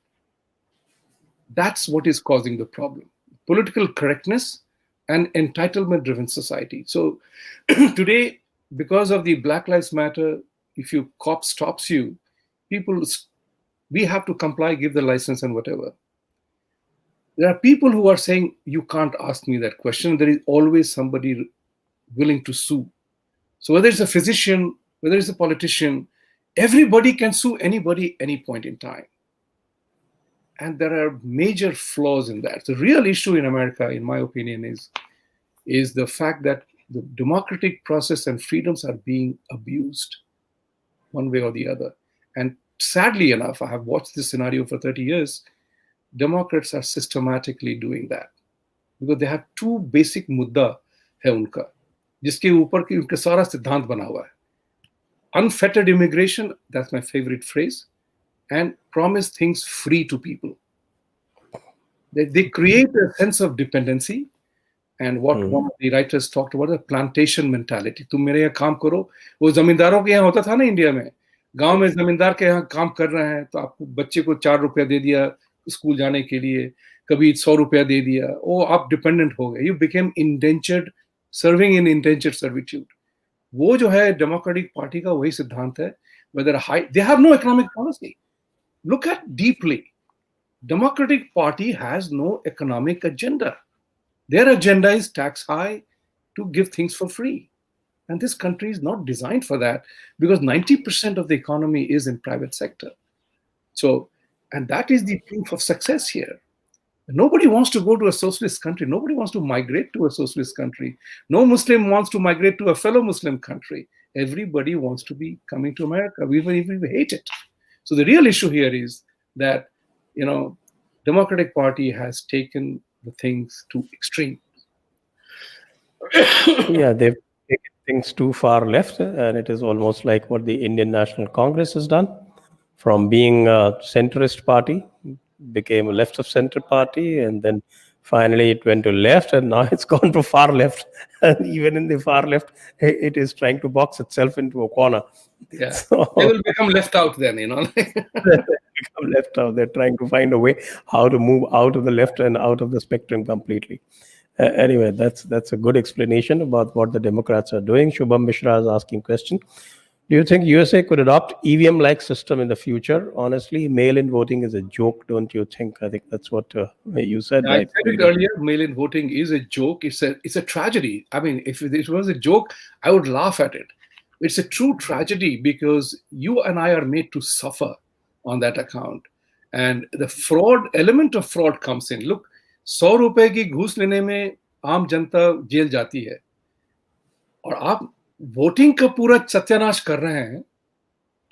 That's what is causing the problem. Political correctness and entitlement-driven society. So today, because of the Black Lives Matter, if your cop stops you, we have to comply, give the license and whatever. There are people who are saying, you can't ask me that question. There is always somebody willing to sue. So whether it's a physician, whether it's a politician, everybody can sue anybody any point in time. And there are major flaws in that. The real issue in America, in my opinion, is the fact that the democratic process and freedoms are being abused one way or the other. And sadly enough, I have watched this scenario for 30 years. Democrats are systematically doing that because they have two basic मुद्दा है उनका जिसके ऊपर की उनका सारा सिद्धांत बना हुआ है. Unfettered immigration, that's my favorite phrase, and promise things free to people. They create a sense of dependency, and what one of the writers talked about, a plantation mentality. तुम मेरे यहाँ काम करो. वो जमींदारों के यहाँ होता था ना इंडिया में. गांव में जमींदार के यहाँ काम कर रहे हैं तो आपको बच्चे को 4 रुपया दे दिया स्कूल जाने के लिए, कभी 100 रुपया दे दिया, वो आप डिपेंडेंट हो गए. You became indentured, serving in indentured servitude. वो जो है डेमोक्रेटिक पार्टी का वही सिद्धांत है. Whether they have no economic policy. Look at deeply. Democratic Party has no economic agenda. Their agenda is tax high to give things for free. And this country is not designed for that because 90% of the economy is in private sector. So, and that is the proof of success here. Nobody wants to go to a socialist country. Nobody wants to migrate to a socialist country. No Muslim wants to migrate to a fellow Muslim country. Everybody wants to be coming to America, even if we hate it. So the real issue here is that, Democratic Party has taken the things to extreme. Yeah, they've taken things too far left, and it is almost like what the Indian National Congress has done. From being a centrist party, became a left of center party, and then finally it went to left, and now it's gone to far left. And even in the far left, it is trying to box itself into a corner. Yeah, so, they will become left out then, they become left out. They're trying to find a way how to move out of the left and out of the spectrum completely. Anyway, that's a good explanation about what the Democrats are doing. Shubham Mishra is asking question. Do you think USA could adopt EVM-like system in the future? Honestly, mail-in voting is a joke, don't you think? I think that's what you said. I said it earlier. Mail-in voting is a joke. It's a tragedy. I mean, if it was a joke, I would laugh at it. It's a true tragedy because you and I are made to suffer on that account, and the element of fraud comes in. Look, 100 रुपए की घूस लेने में आम जनता jail जाती है, और आप वोटिंग का पूरा सत्यानाश कर रहे हैं.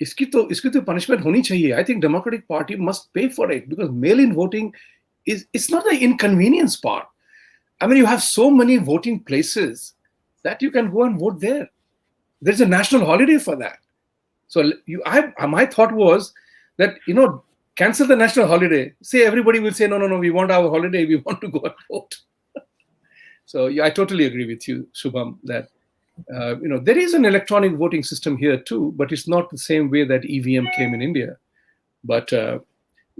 इसकी तो पनिशमेंट होनी चाहिए. I think Democratic Party must pay for it because mail-in voting it's not the inconvenience part. I mean, you have so many voting places that you can go and vote there. There's a national holiday for that. So my thought was that, cancel the national holiday. Say everybody will say, no, we want our holiday. We want to go and vote. So yeah, I totally agree with you, Shubham, that There is an electronic voting system here too, but it's not the same way that EVM came in India. But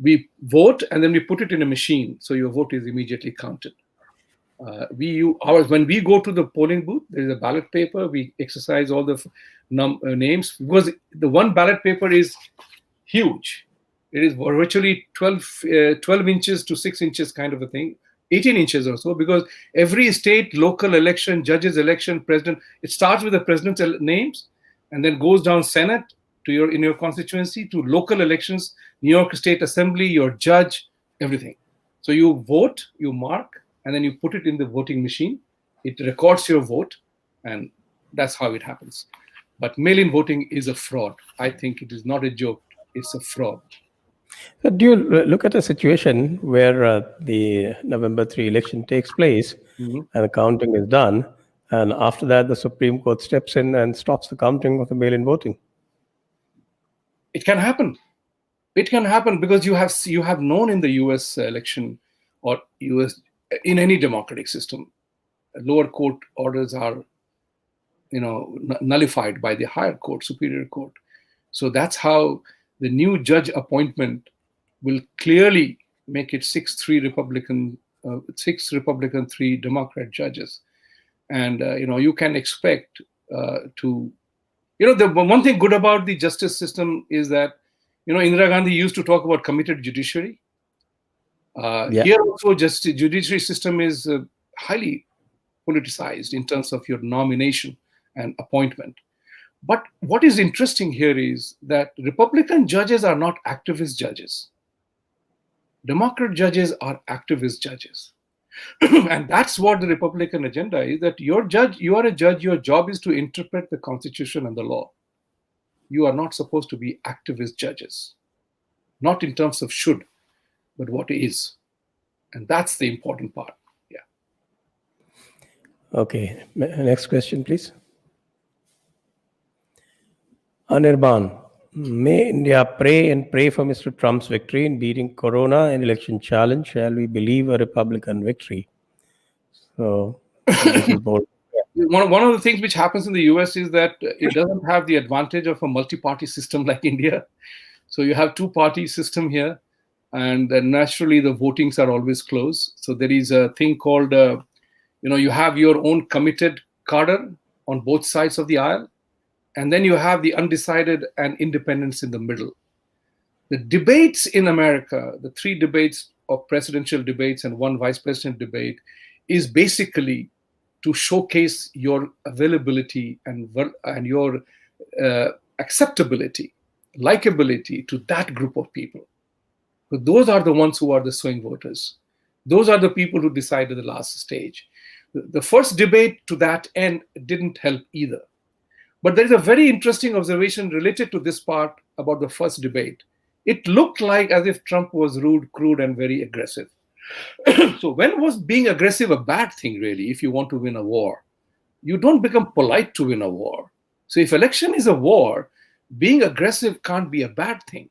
we vote and then we put it in a machine, so your vote is immediately counted. When we go to the polling booth, there is a ballot paper. We exercise all the names, because the one ballot paper is huge. It is virtually 12 inches to 6 inches kind of a thing, 18 inches or so, because every state, local election, judges election, president, it starts with the president's names and then goes down Senate to in your constituency, to local elections, New York State Assembly, your judge, everything. So you vote, you mark, and then you put it in the voting machine. It records your vote, and that's how it happens. But mail-in voting is a fraud. I think it is not a joke. It's a fraud. So do you look at a situation where the November 3 election takes place and the counting is done, and after that the Supreme Court steps in and stops the counting of the mail-in voting? It can happen. It can happen because you have known in the U.S. election or U.S. in any democratic system, lower court orders are, nullified by the higher court, superior court. So that's how the new judge appointment will clearly make it 6-3 Republican, 6 Republican, 3 Democrat judges. And, you can expect the one thing good about the justice system is that, Indira Gandhi used to talk about committed judiciary. Here also, judiciary system is highly politicized in terms of your nomination and appointment. But what is interesting here is that Republican judges are not activist judges. Democrat judges are activist judges. And that's what the Republican agenda is, that you are a judge, your job is to interpret the Constitution and the law. You are not supposed to be activist judges, not in terms of should, but what is. And that's the important part. Yeah. Okay. Next question, please. Anirban, may India pray and pray for Mr. Trump's victory in beating Corona and election challenge? Shall we believe a Republican victory? So this is more. One of the things which happens in the US is that it doesn't have the advantage of a multi-party system like India. So you have two-party system here, and naturally the votings are always close. So there is a thing called, you have your own committed cadre on both sides of the aisle, and then you have the undecided and independents in the middle. The debates in America, the 3 debates of presidential debates and 1 vice president debate, is basically to showcase your availability and your acceptability, likability to that group of people. So those are the ones who are the swing voters. Those are the people who decided the last stage. The first debate to that end didn't help either. But there is a very interesting observation related to this part about the first debate. It looked like as if Trump was rude, crude, and very aggressive. So when was being aggressive a bad thing, really, if you want to win a war? You don't become polite to win a war. So if election is a war, being aggressive can't be a bad thing.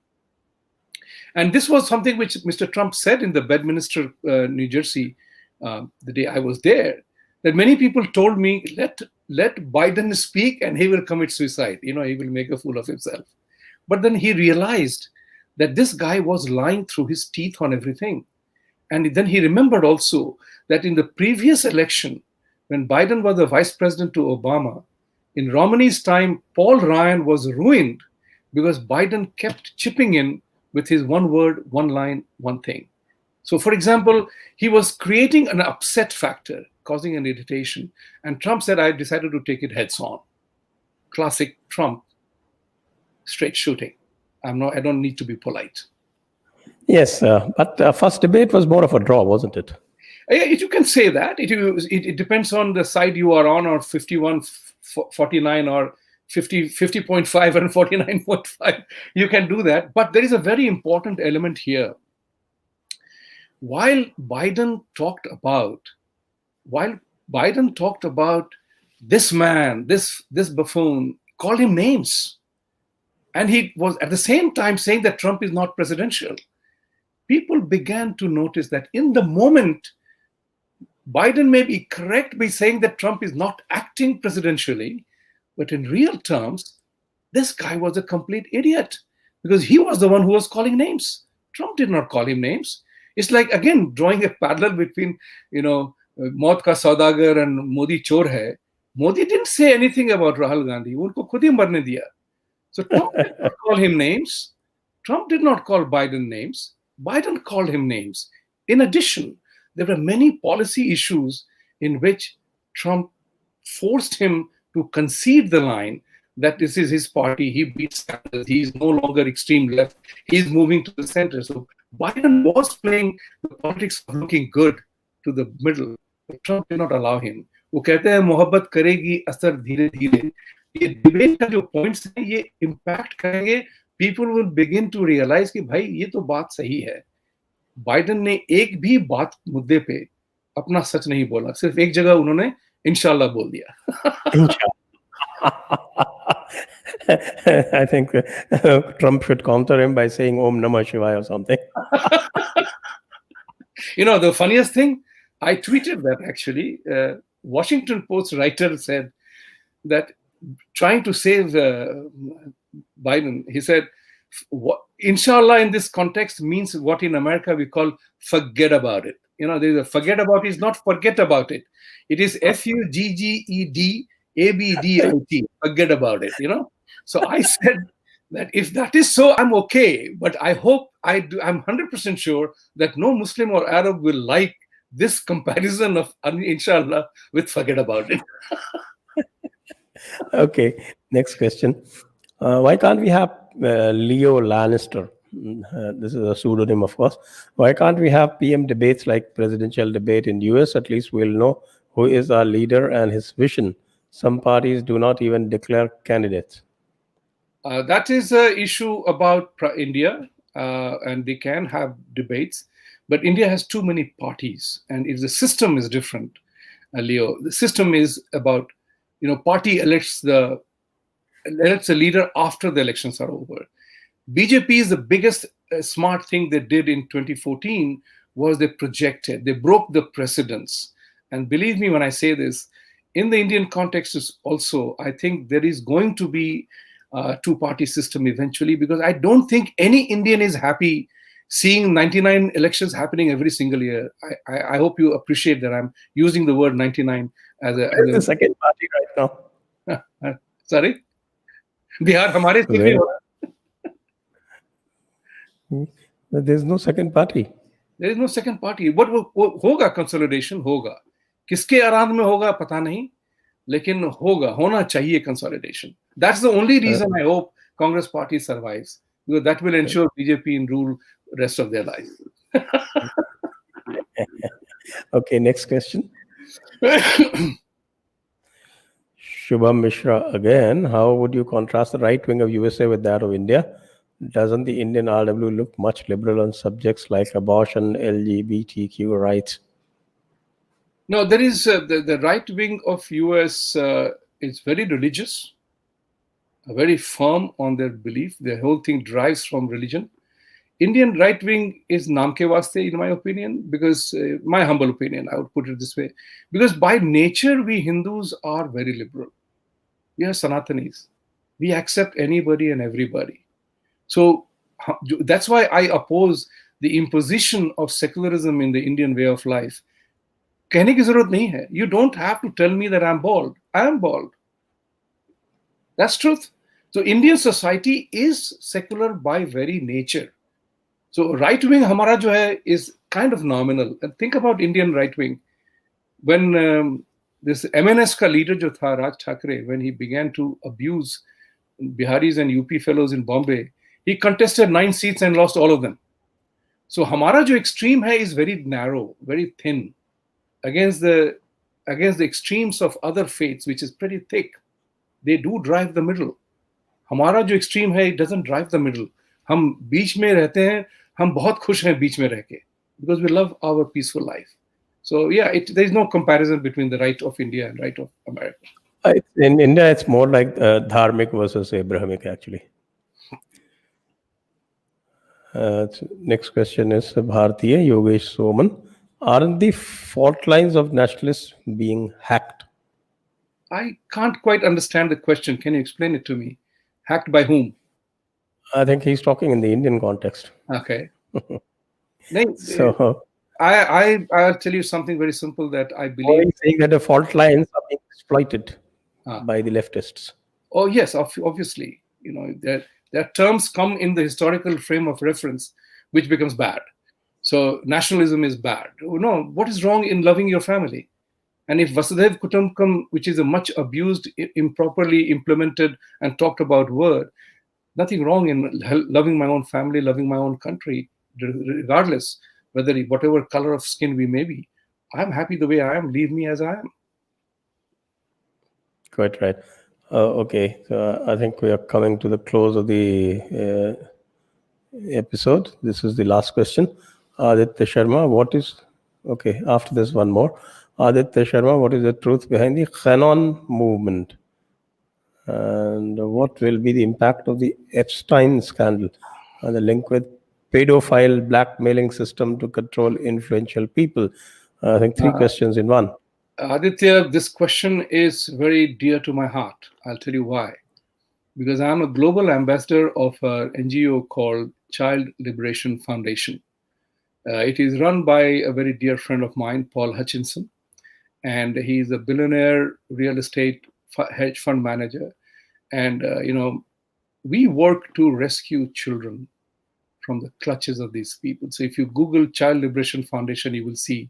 And this was something which Mr. Trump said in the Bedminster, New Jersey, the day I was there, that many people told me, let Biden speak and he will commit suicide. He will make a fool of himself. But then he realized that this guy was lying through his teeth on everything. And then he remembered also that in the previous election, when Biden was the vice president to Obama, in Romney's time, Paul Ryan was ruined because Biden kept chipping in with his one word, one line, one thing. So, for example, he was creating an upset factor, causing an irritation. And Trump said, I decided to take it heads on. Classic Trump, straight shooting. I don't need to be polite. Yes, but the first debate was more of a draw, wasn't it? You can say that. It depends on the side you are on, or 51-49 or 50.5 and 49.5. You can do that. But there is a very important element here. While Biden talked about this man, this buffoon, called him names. And he was at the same time saying that Trump is not presidential. People began to notice that in the moment Biden may be correct by saying that Trump is not acting presidentially, but in real terms, this guy was a complete idiot because he was the one who was calling names. Trump did not call him names. It's like, again, drawing a parallel between, Maut ka Saudagar and Modi chor hai. Modi didn't say anything about Rahul Gandhi. Unko khud hi marne diya. So Trump did not call him names. Trump did not call Biden names. Biden called him names. In addition, there were many policy issues in which Trump forced him to concede the line that this is his party, he beats Sanders, he is no longer extreme left, he is moving to the center. So Biden was playing the politics of looking good to the middle, but Trump did not allow him. वो कहते हैं मोहब्बत करेगी असर धीरे धीरे. ये debate का जो पॉइंट्स हैं ये इम्पैक्ट करेंगे. People will begin to realize कि भाई ये तो बात सही है. बाइडेन ने एक भी बात मुद्दे पे अपना सच नहीं बोला, सिर्फ एक जगह उन्होंने इंशाल्लाह बोल दिया. I think Trump should counter him by saying Om Namah Shivaya or something. The funniest thing, I tweeted that actually. Washington Post writer said that trying to save Biden, he said, Inshallah in this context means what in America we call forget about it. There's a forget about it is not forget about it. It is FUGGED ABDIT, forget about it, So I said that if that is so, I'm okay. But I hope I'm 100% sure that no Muslim or Arab will like this comparison of inshallah with forget about it. Okay, next question. Why can't we have Leo Lannister? This is a pseudonym, of course. Why can't we have PM debates like presidential debate in US? At least we'll know who is our leader and his vision. Some parties do not even declare candidates. That is an issue about India, and they can have debates. But India has too many parties, and if the system is different, Leo, the system is about, party elects a leader after the elections are over. BJP is the biggest smart thing they did in 2014 was they broke the precedents. And believe me when I say this, in the Indian context also, I think there is going to be a two-party system eventually, because I don't think any Indian is happy seeing 99 elections happening every single year. I hope you appreciate that I'm using the word 99 as the second party right now. Sorry? Bihar, hamare state mein ho raha. There's no second party. There is no second party. What hoga consolidation hoga. किसके आराध में होगा पता नहीं, लेकिन होना चाहिए consolidation. That's the only reason I hope Congress party survives, because that will ensure BJP in rule rest of their life. Okay, next question. Shubham Mishra again. How would you contrast the right wing of USA with that of India? Doesn't the Indian RW look much liberal on subjects like abortion, LGBTQ rights? No, there is the right wing of US is very religious, very firm on their belief. The whole thing drives from religion. Indian right wing is naam ke vaste, in my opinion, because my humble opinion, I would put it this way, because by nature we Hindus are very liberal. We are Sanatanis. We accept anybody and everybody. So that's why I oppose the imposition of secularism in the Indian way of life. कहने की जरूरत नहीं है. You don't have to tell me that I'm bald. I am bald. That's truth. So Indian society is secular by very nature. So right wing हमारा जो है is kind of nominal. And think about Indian right wing. When this MNS का leader जो था Raj Thackeray, when he began to abuse Biharis and UP fellows in Bombay, he contested 9 seats and lost all of them. So हमारा जो extreme है is very narrow, very thin. Against the extremes of other faiths, which is pretty thick, they do drive the middle. हमारा जो extreme है, it doesn't drive the middle. हम बीच में रहते हैं, हम बहुत खुश हैं बीच में रह के, because we love our peaceful life. So yeah, there is no comparison between the right of India and right of America. In India, it's more like dharmic versus Abrahamic, actually. Next question is Bhartiya Yogesh Soman. Aren't the fault lines of nationalists being hacked? I can't quite understand the question. Can you explain it to me? Hacked by whom? I think he's talking in the Indian context. Okay. No, So, I'll tell you something very simple that I or believe. he's saying that the fault lines are being exploited Ah, by the leftists. oh yes, obviously, there terms come in the historical frame of reference, which becomes bad. So nationalism is bad. No, what is wrong in loving your family? And if Vasudev Kutumbakam, which is a much abused, improperly implemented and talked about word, nothing wrong in loving my own family, loving my own country, regardless whatever color of skin we may be. I'm happy the way I am. Leave me as I am. Quite right. Okay, so I think we are coming to the close of the episode. This is the last question. Aditya Sharma, what is okay? After this, one more. Aditya Sharma, what is the truth behind the Canon movement, and what will be the impact of the Epstein scandal and the link with pedophile blackmailing system to control influential people? I think three questions in one. Aditya, this question is very dear to my heart. I'll tell you why. Because I'm a global ambassador of an NGO called Child Liberation Foundation. It is run by a very dear friend of mine, Paul Hutchinson, and he's a billionaire real estate hedge fund manager. And we work to rescue children from the clutches of these people. So if you Google Child Liberation Foundation, you will see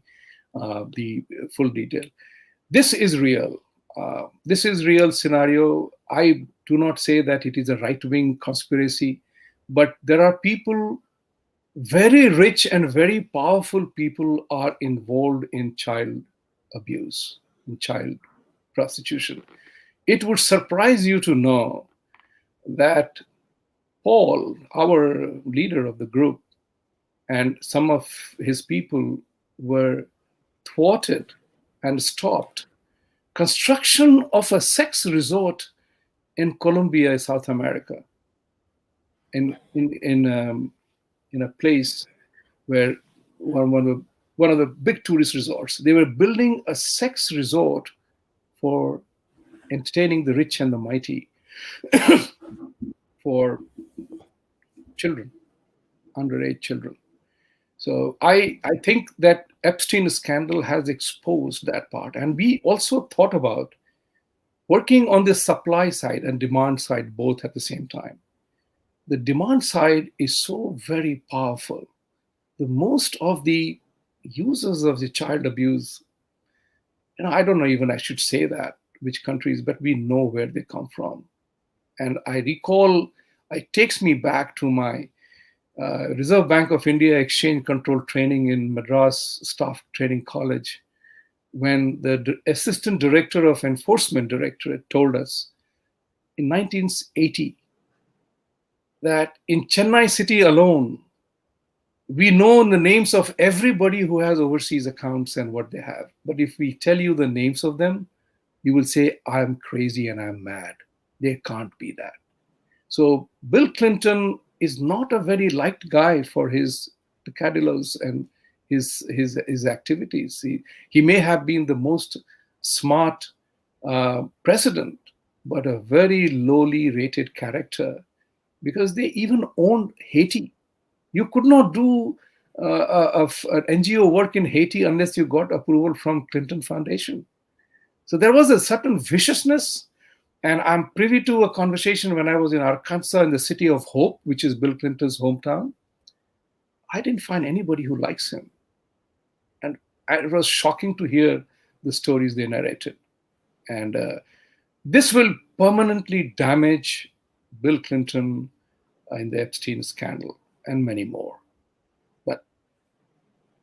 the full detail. This is real. This is real scenario. I do not say that it is a right-wing conspiracy, but there are people, very rich and very powerful people, are involved in child abuse, in child prostitution. It would surprise you to know that Paul, our leader of the group, and some of his people were thwarted and stopped construction of a sex resort in Colombia, South America, in a place where one of the big tourist resorts. They were building a sex resort for entertaining the rich and the mighty for children, underage children. So I think that Epstein scandal has exposed that part. And we also thought about working on the supply side and demand side both at the same time. The demand side is so very powerful. The most of the users of the child abuse, I don't know even I should say that, which countries, but we know where they come from. And I recall, it takes me back to my Reserve Bank of India exchange control training in Madras Staff Training College, when the assistant director of enforcement directorate told us in 1980 that in Chennai city alone, we know the names of everybody who has overseas accounts and what they have. But if we tell you the names of them, you will say, I'm crazy and I'm mad. They can't be that. So Bill Clinton is not a very liked guy for his peccadillos and his activities. He may have been the most smart president, but a very lowly rated character, because they even owned Haiti. You could not do an NGO work in Haiti unless you got approval from Clinton Foundation. So there was a certain viciousness. And I'm privy to a conversation when I was in Arkansas in the city of Hope, which is Bill Clinton's hometown. I didn't find anybody who likes him. And it was shocking to hear the stories they narrated. And this will permanently damage Bill Clinton in the Epstein scandal and many more. But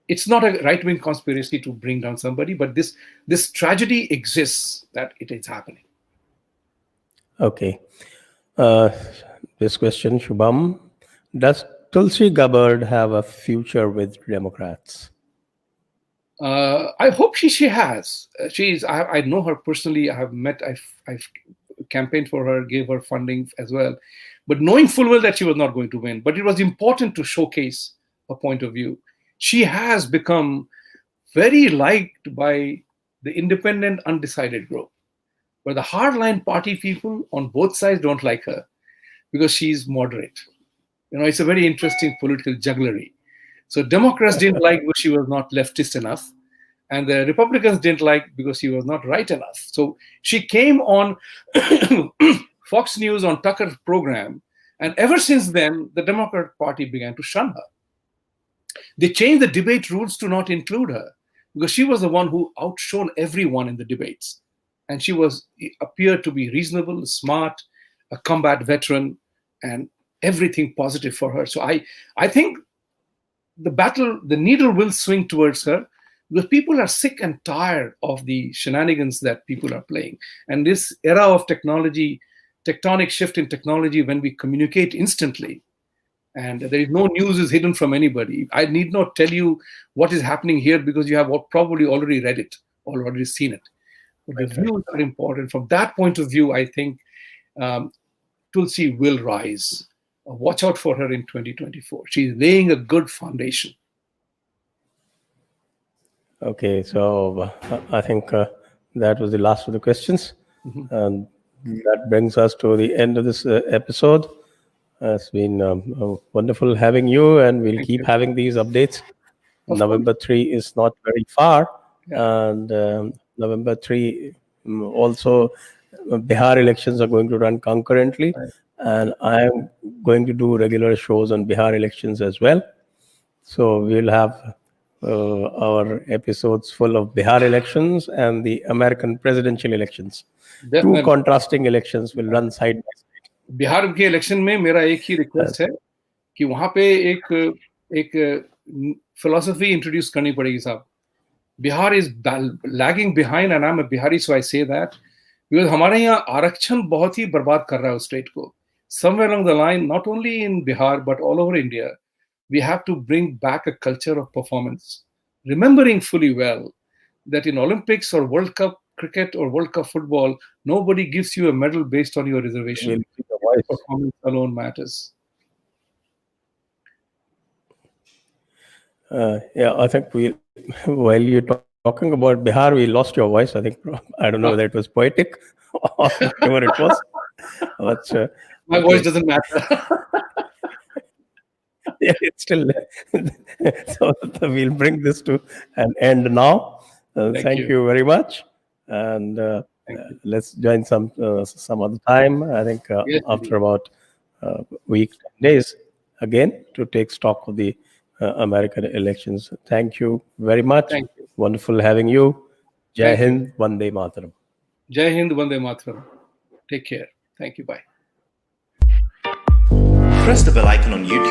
it's not a right-wing conspiracy to bring down somebody, but this tragedy exists, that it is happening. Okay. This question, Shubham. Does Tulsi Gabbard have a future with Democrats? I hope she has. I know her personally. I have met. I've campaigned for her, gave her funding as well, but knowing full well that she was not going to win. But it was important to showcase a point of view. She has become very liked by the independent, undecided group. But the hardline party people on both sides don't like her because she's moderate. It's a very interesting political jugglery. So Democrats didn't like because she was not leftist enough, and the Republicans didn't like because she was not right enough. So she came on Fox News on Tucker's program, and ever since then, the Democrat Party began to shun her. They changed the debate rules to not include her because she was the one who outshone everyone in the debates. And she appeared to be reasonable, smart, a combat veteran, and everything positive for her. So I think the needle will swing towards her because people are sick and tired of the shenanigans that people are playing. And this era of technology, tectonic shift in technology, when we communicate instantly, and there is no news is hidden from anybody. I need not tell you what is happening here because you have probably already read it or already seen it. But the views are important. From that point of view, I think Tulsi will rise. Watch out for her in 2024. She's laying a good foundation. Okay, so I think that was the last of the questions. And that brings us to the end of this episode. It's been wonderful having you, and we'll keep having these updates. November 3 is not very far. And November 3 also, Bihar elections are going to run concurrently. And I am going to do regular shows on Bihar elections as well. So we'll have our episodes full of Bihar elections and the American presidential elections. Definitely. 2 contrasting elections will run side by side. Bihar के election में मेरा एक ही request है कि वहां पे एक philosophy introduce करनी पड़ेगी साहब. Bihar is lagging behind and I am a Bihari, so I say that because हमारे यहाँ आरक्षण बहुत ही बर्बाद कर रहा है उस स्टेट को. Somewhere along the line, not only in Bihar but all over India, we have to bring back a culture of performance, remembering fully well that in Olympics or World Cup cricket or World Cup football, nobody gives you a medal based on your reservation. Performance alone matters. Yeah, I think while you're talking about Bihar, we lost your voice. I think, I don't know whether it was poetic or whatever it was. But my voice doesn't matter. Yeah, it's still so we'll bring this to an end now. Thank you very much, and let's join some other time. I think after about a week, 10 days again to take stock of the American elections. Thank you very much. Thank you. Wonderful having you. Jai Hind, Vande Mataram. Jai Hind, Vande Mataram. Take care. Thank you. Bye. Press the bell icon on YouTube